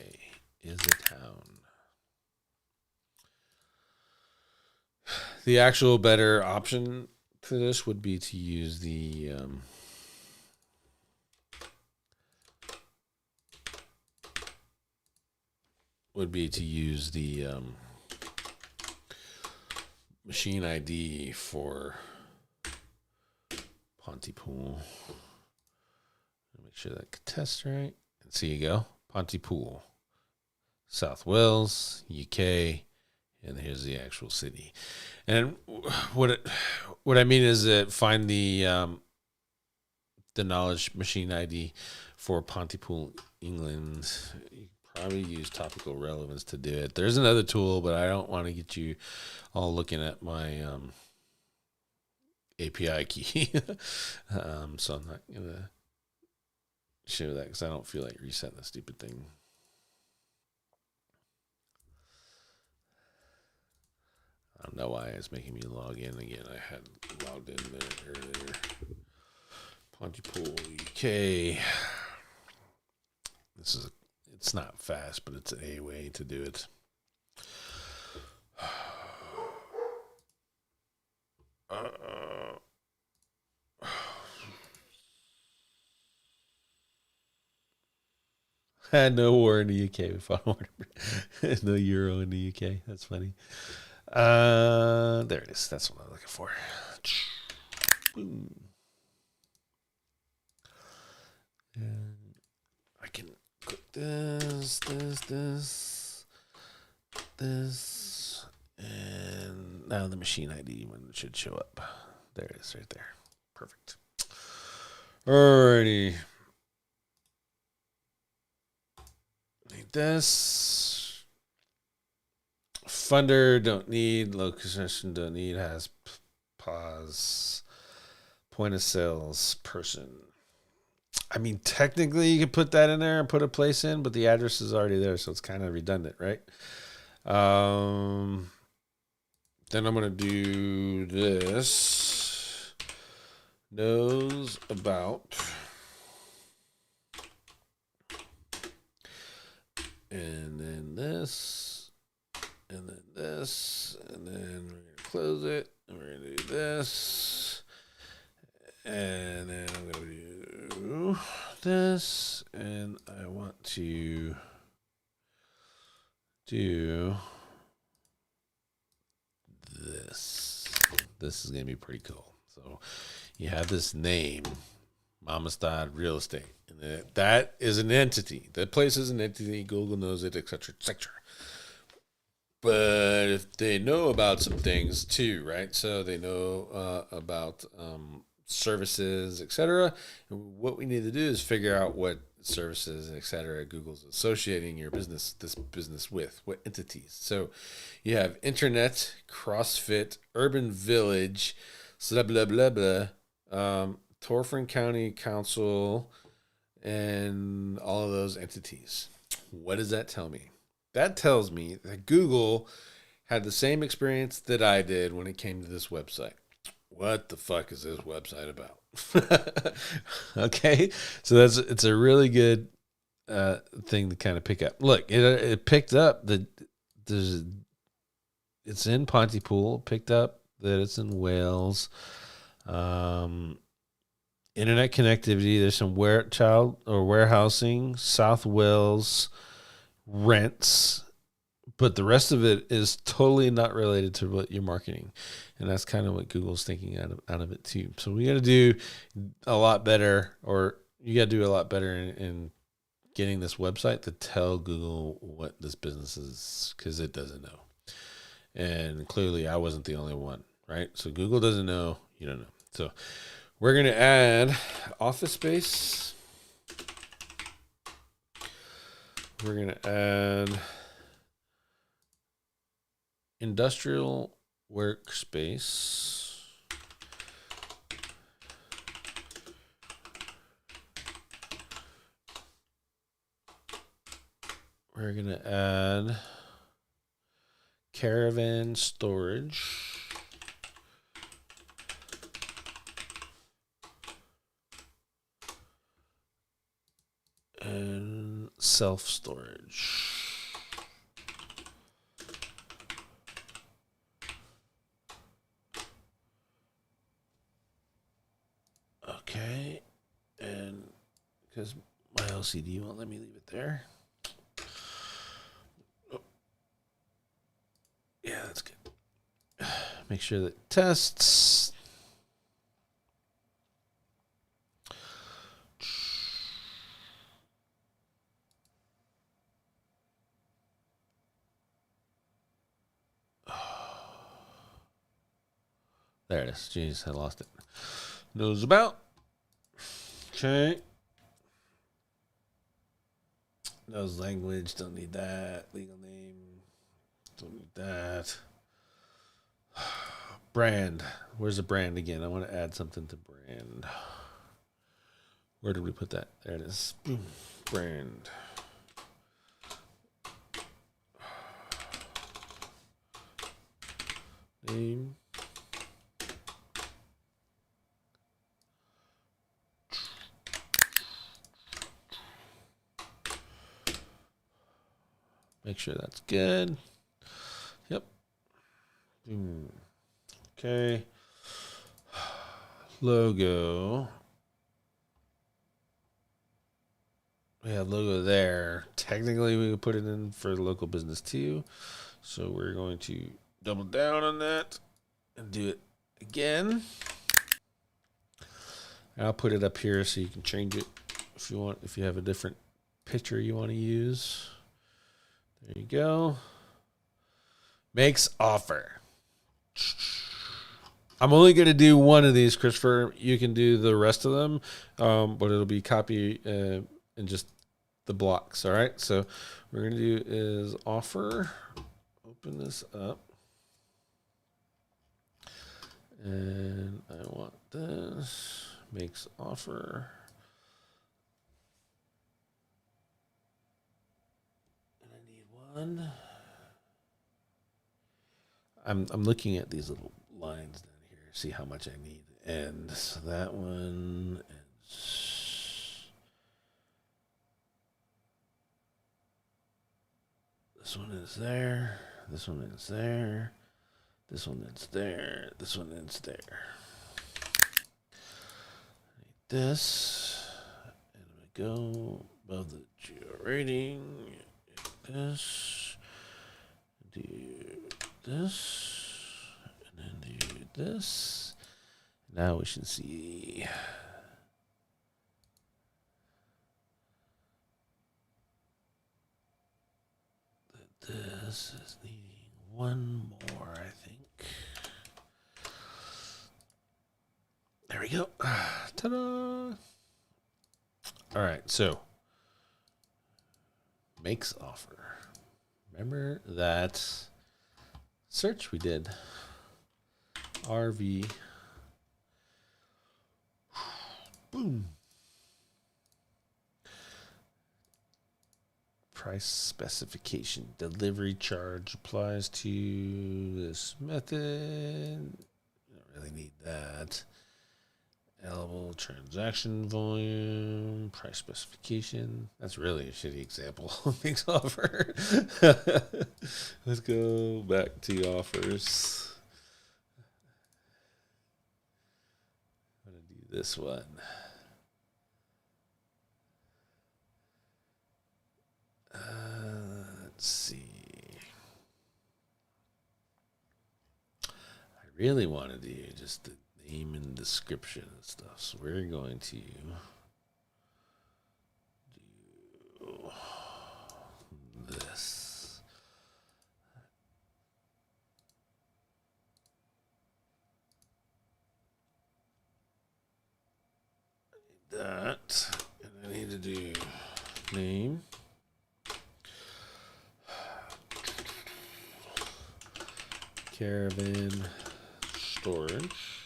is a town. The actual better option for this would be to use the machine ID for Pontypool. Make sure that tests right. And so you go. Pontypool, South Wales, UK, and here's the actual city. And what I mean is that find the knowledge machine ID for Pontypool, England. You probably use topical relevance to do it. There's another tool, but I don't want to get you all looking at my API key. So I'm not gonna show that because I don't feel like resetting the stupid thing. I don't know why it's making me log in again. I had logged in there earlier. Pontypool, UK. It's not fast, but it's a way to do it. Had no war in the UK before. No euro in the UK. That's funny. There it is. That's what I'm looking for. Boom. And I can click this, and now the machine ID one should show up. There it is, right there. Perfect. Alrighty. Need this. Funder, don't need. Location, don't need. Has pause. Point of sales, person. I mean, technically, you could put that in there and put a place in, but the address is already there, so it's kind of redundant, right? Then I'm going to do this. Knows about. And then this. And then this. And then we're going to close it. And we're going to do this. And then I'm going to do this. And I want to do this. this is going to be pretty cool. So you have this name, Mamastad Real Estate. And that is an entity. That place is an entity. Google knows it, etc., etc. But if they know about some things too, right? So they know about services, etc. What we need to do is figure out what services, etc. Google's associating this business with, what entities. So you have internet, CrossFit, urban village, blah blah blah blah, Torfern County Council, and all of those entities. What does that tell me? That tells me that Google had the same experience that I did when it came to this website. What the fuck is this website about? Okay, so it's a really good thing to kind of pick up. Look, it picked up that it's in Pontypool. Picked up that it's in Wales. Internet connectivity. There's some warehousing, South Wales, rents, but the rest of it is totally not related to what you're marketing. And that's kind of what Google's thinking out of it too. So we got to do a lot better, or you got to do a lot better in getting this website to tell Google what this business is, because it doesn't know. And clearly I wasn't the only one, right? So Google doesn't know, you don't know. So we're going to add office space. We're going to add industrial workspace. We're going to add caravan storage. And self-storage. Okay. And because my LCD won't let me leave it there. Oh. Yeah, that's good. Make sure that tests. There it is. Jeez, I lost it. Knows about. Okay. Knows language. Don't need that. Legal name. Don't need that. Brand. Where's the brand again? I want to add something to brand. Where did we put that? There it is. Brand. Name. Make sure that's good. Yep. Okay. Logo. We have logo there. Technically, we could put it in for local business too. So we're going to double down on that and do it again. I'll put it up here so you can change it if you want, if you have a different picture you want to use. There you go. Makes offer. I'm only going to do one of these, Christopher. You can do the rest of them, but it'll be copy and just the blocks. All right. So what we're going to do is offer. Open this up. And I want this. Makes offer. And I need one. I'm looking at these little lines down here, see how much I need. And so that one is, this one is there, this one is there, this one is there, this one is there. I need this, and we go above the geo rating, this, do this, and then do this. Now we should see. That this is needing one more, I think. There we go. Ta-da! All right, so makes offer. Remember that search we did? RV. Boom. Price specification. Delivery charge applies to this method. You don't really need that. Allowable transaction volume, price specification. That's really a shitty example. Makes offer. Let's go back to offers. I'm going to do this one. Let's see. I really want to do just the name and description and stuff. So we're going to do this. That. And I need to do name. Caravan storage.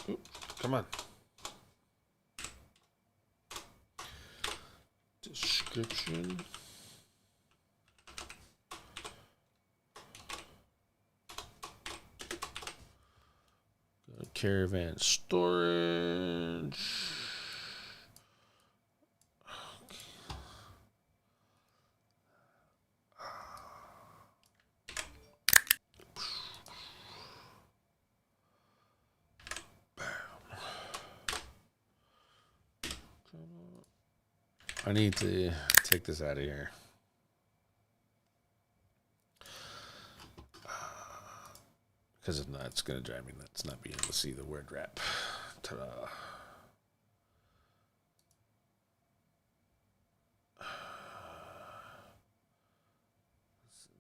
Ooh, come on. Description. Go to caravan storage. I need to take this out of here. Because if not, it's going to drive me nuts not being able to see the word wrap. Ta-da.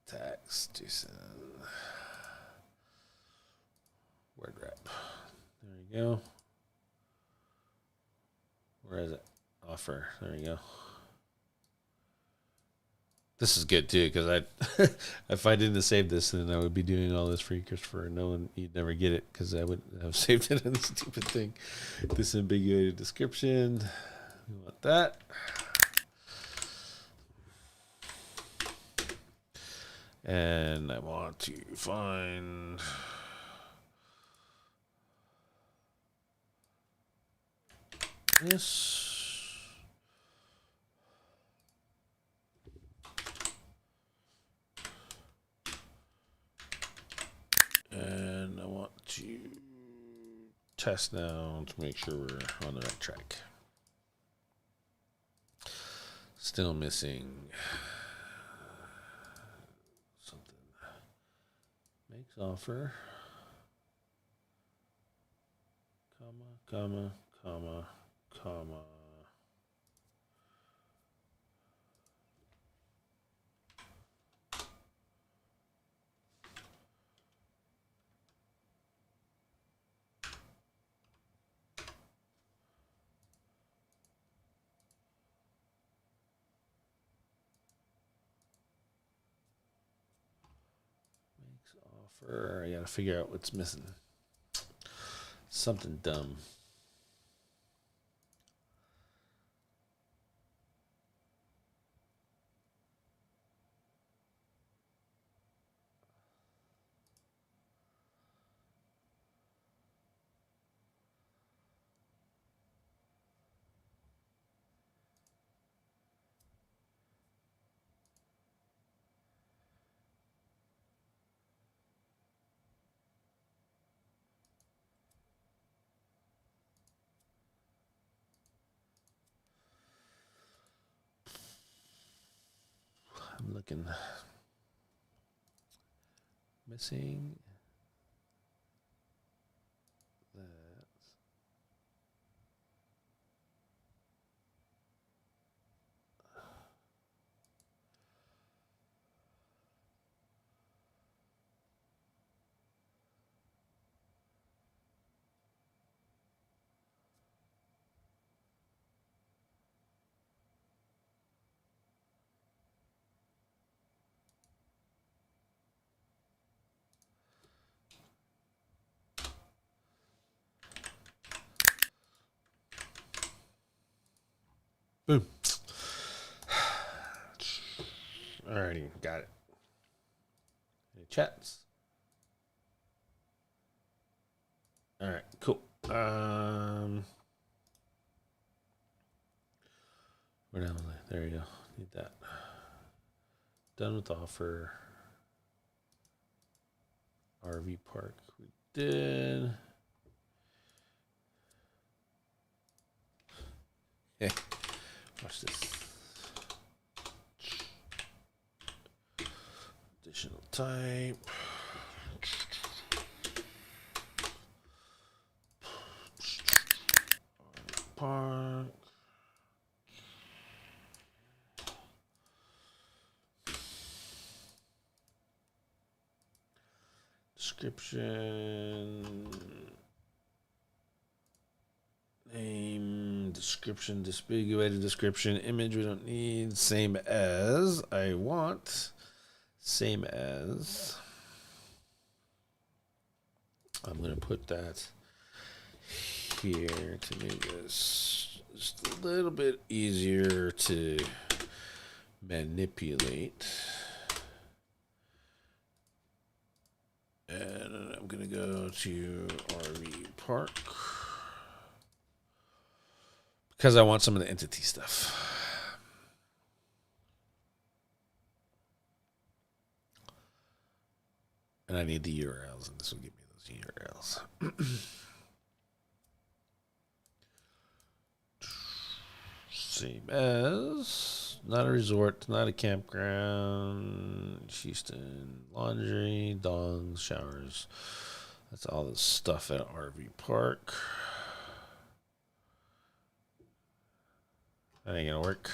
Syntax, JSON. Word wrap. There you go. Where is it? Offer. There you go. This is good too, because I, if I didn't save this, then I would be doing all this for you, Christopher. No one, you'd never get it because I wouldn't have saved it in the stupid thing. Disambiguated description. We want that. And I want to find this. And I want to test now to make sure we're on the right track. Still missing something. Makes offer. Comma. Offer. I gotta figure out what's missing. Something dumb. I'm looking. missing that. Boom. Alrighty, got it. Any chats? All right, cool. Where down there you go. Need that. Done with the offer. RV park. We did. Yeah. Watch this. Additional type. Park. Description. Name. Description. Disambiguated description. Image we don't need. Same as. I want. Same as. I'm going to put that here to make this just a little bit easier to manipulate. And I'm going to go to RV Park because I want some of the entity stuff. And I need the URLs, and this will give me those URLs. Same as, not a resort, not a campground, Houston, laundry, dongs, showers. That's all the stuff at RV Park. That ain't gonna work.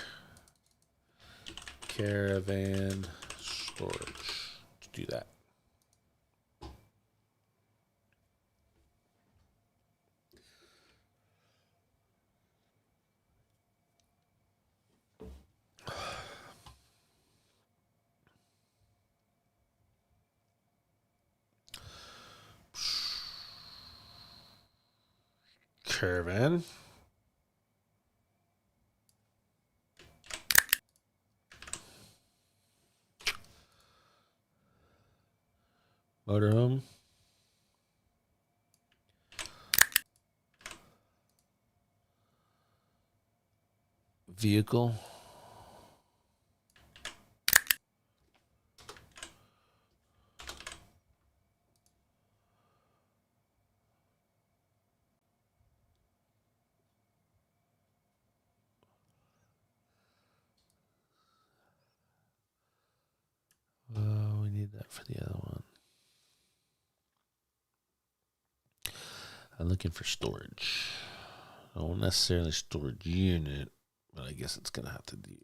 Caravan storage. Let's do that. Caravan. Motorhome. Vehicle. We need that for the other one. I'm looking for storage. I don't necessarily storage unit, but I guess it's gonna have to do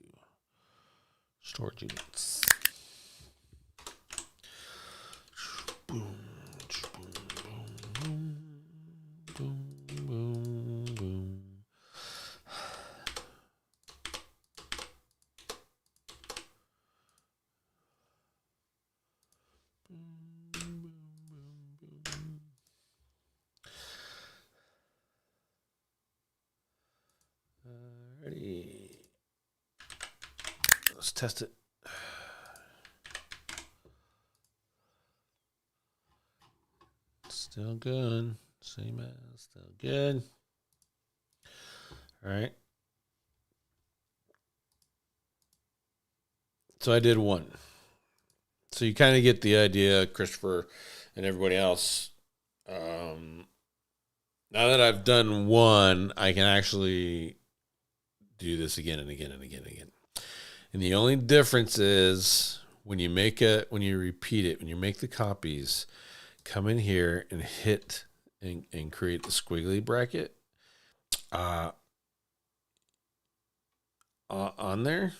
storage units. Boom, boom, boom, boom, boom, boom. Alrighty. Let's test it. Still good. Same as, still good. All right. So I did one. So you kind of get the idea, Christopher and everybody else. Now that I've done one, I can actually do this again and again and again and again. And the only difference is when you repeat it, when you make the copies, come in here and hit and create the squiggly bracket on there,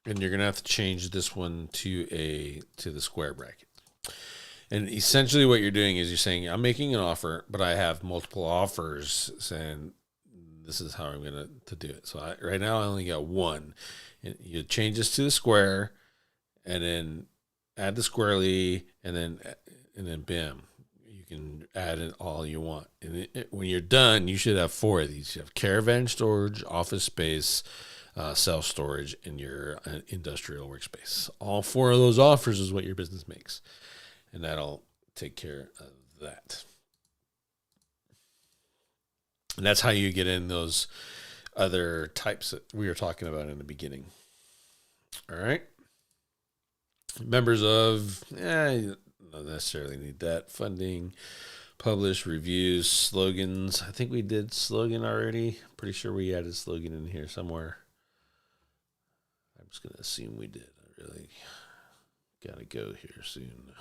and you're gonna have to change this one to the square bracket. And essentially what you're doing is you're saying, I'm making an offer, but I have multiple offers, and this is how I'm going to do it. So right now I only got one. And you change this to the square, and then add the squarely, and then bam, you can add in all you want. And when you're done, you should have 4 of these. You have caravan storage, office space, self-storage, and your industrial workspace. All 4 of those offers is what your business makes. And that'll take care of that. And that's how you get in those other types that we were talking about in the beginning. All right. Members of, you don't necessarily need that. Funding, publish, reviews, slogans. I think we did slogan already. Pretty sure we added slogan in here somewhere. I'm just going to assume we did. I really got to go here soon.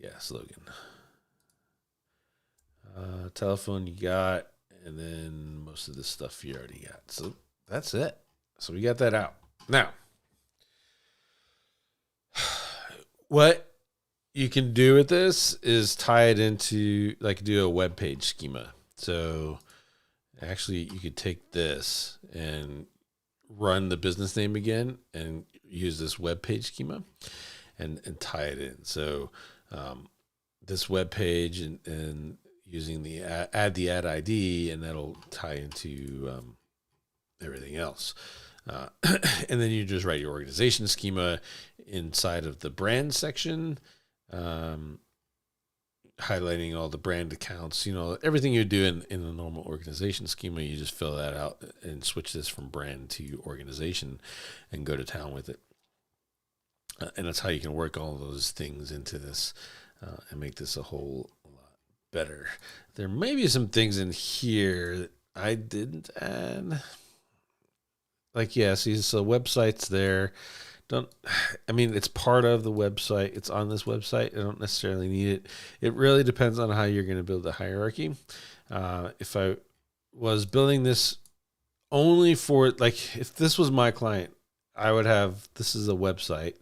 Yeah, slogan. Telephone you got, and then most of the stuff you already got. So that's it. So we got that out. Now, what you can do with this is tie it into, like, do a web page schema. So actually you could take this and run the business name again and use this web page schema and tie it in. So this web page and using the add ID, and that'll tie into everything else. And then you just write your organization schema inside of the brand section, highlighting all the brand accounts, everything you do in a normal organization schema. You just fill that out and switch this from brand to organization and go to town with it. And that's how you can work all those things into this and make this a whole lot better. There may be some things in here that I didn't add. See, so website's there. It's part of the website. It's on this website. I don't necessarily need it. It really depends on how you're going to build the hierarchy. If I was building this only for, if this was my client, I would have, this is a website,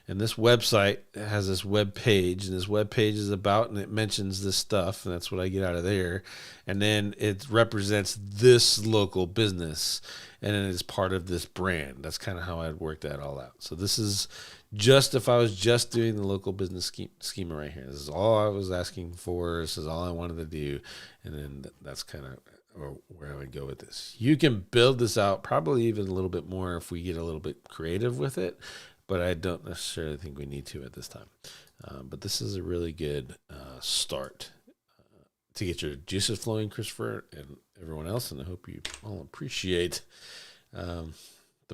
and this website has this web page, and this web page is about, and it mentions this stuff, and that's what I get out of there. And then it represents this local business, and it is part of this brand. That's kind of how I'd work that all out. So this is just, if I was just doing the local business schema right here, this is all I was asking for. This is all I wanted to do. And then that's kind of where I would go with this. You can build this out probably even a little bit more if we get a little bit creative with it, but I don't necessarily think we need to at this time. But this is a really good start to get your juices flowing, Christopher, and everyone else. And I hope you all appreciate the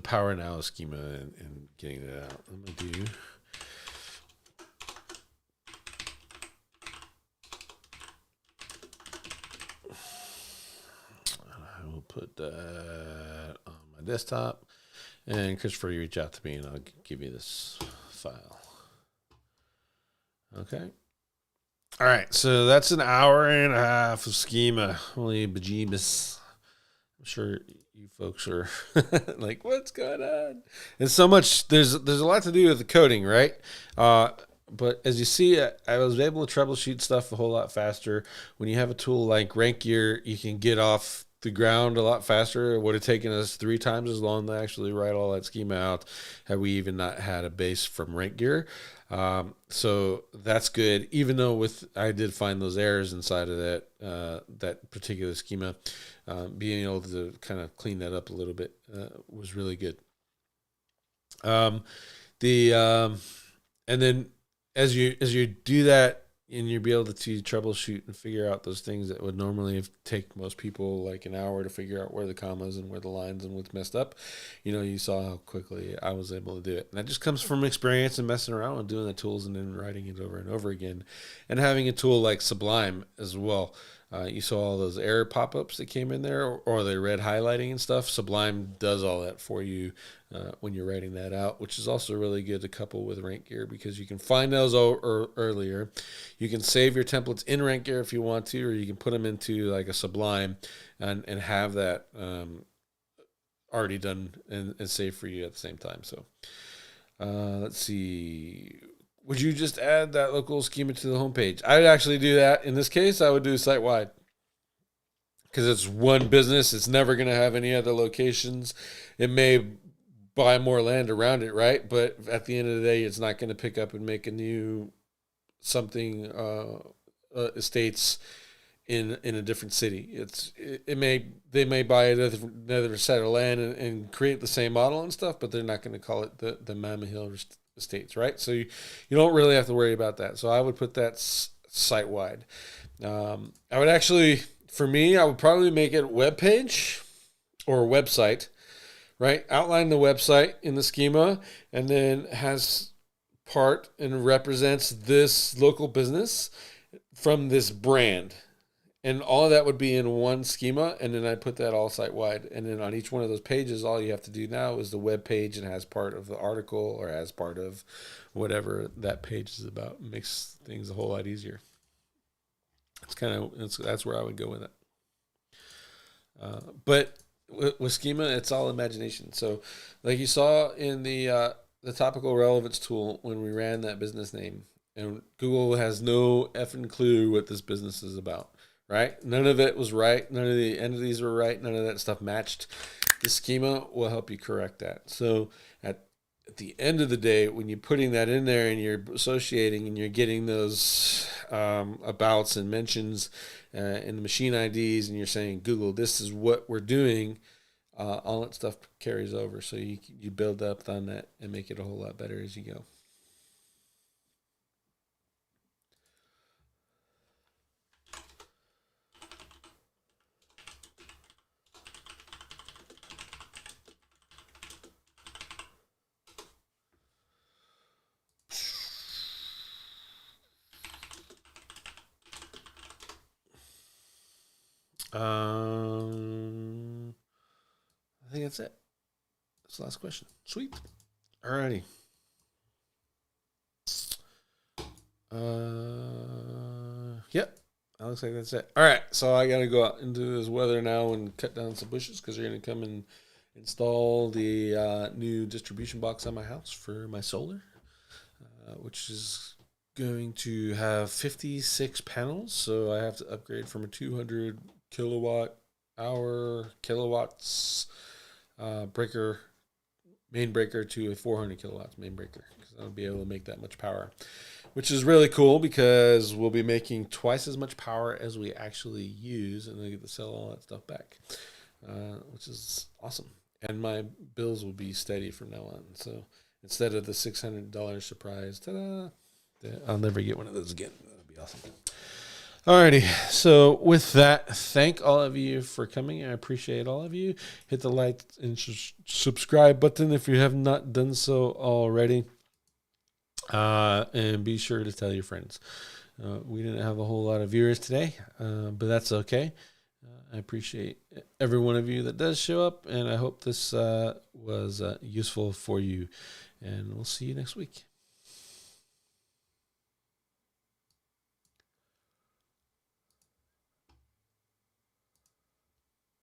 Power Now schema and getting it out. I'm going to do... I will put that on my desktop. And Christopher, you reach out to me and I'll give you this file. Okay. All right. So that's an hour and a half of schema. Holy bejeebus. I'm sure you folks are like, what's going on? And so much, there's a lot to do with the coding, right? But as you see, I was able to troubleshoot stuff a whole lot faster. When you have a tool like Rank Gear, you can get off the ground a lot faster. It would have taken us 3 times as long to actually write all that schema out had we even not had a base from Rank Gear. So that's good. Even though I did find those errors inside of that particular schema, being able to kind of clean that up a little bit was really good. And then as you do that, and you'll be able to troubleshoot and figure out those things that would normally take most people like an hour to figure out where the commas and where the lines and what's messed up. You saw how quickly I was able to do it. And that just comes from experience and messing around and doing the tools and then writing it over and over again. And having a tool like Sublime as well. You saw all those error pop-ups that came in there, or the red highlighting and stuff. Sublime does all that for you when you're writing that out, which is also really good to couple with Rank Gear because you can find those earlier. You can save your templates in Rank Gear if you want to, or you can put them into like a Sublime and have that already done and saved for you at the same time. So let's see. Would you just add that local schema to the homepage? I'd actually do that. In this case, I would do site-wide because it's one business. It's never going to have any other locations. It may buy more land around it, right? But at the end of the day, it's not going to pick up and make a new something estates in a different city. They may buy another set of land and create the same model and stuff, but they're not going to call it the Mama Hill Estates, right? So you don't really have to worry about that. So I would put that site wide. I would actually, for me, I would probably make it web page or website, right? Outline the website in the schema and then has part and represents this local business from this brand. And all of that would be in one schema, and then I put that all site-wide. And then on each one of those pages, all you have to do now is the web page and has part of the article or has part of whatever that page is about. It makes things a whole lot easier. That's where I would go with it. But with schema, it's all imagination. So like you saw in the topical relevance tool when we ran that business name, and Google has no effing clue what this business is about. Right? None of it was right. None of the entities were right. None of that stuff matched. The schema will help you correct that. So at the end of the day, when you're putting that in there and you're associating and you're getting those abouts and mentions and the machine IDs and you're saying, Google, this is what we're doing, all that stuff carries over. So you build up on that and make it a whole lot better as you go. I think that's it. That's the last question. Sweet. Alrighty. Yep. That looks like that's it. All right. So I got to go out into this weather now and cut down some bushes because they're going to come and install the new distribution box on my house for my solar, which is going to have 56 panels. So I have to upgrade from a 200 kilowatts main breaker to a 400 kilowatts main breaker because I'll be able to make that much power, which is really cool because we'll be making twice as much power as we actually use, and I get to sell all that stuff back, which is awesome. And my bills will be steady from now on. So instead of the $600 surprise, ta-da, I'll never get one of those again. That'll be awesome. Alrighty, so with that, thank all of you for coming. I appreciate all of you. Hit the like and subscribe button if you have not done so already. And be sure to tell your friends. We didn't have a whole lot of viewers today, but that's okay. I appreciate every one of you that does show up, and I hope this was useful for you. And we'll see you next week.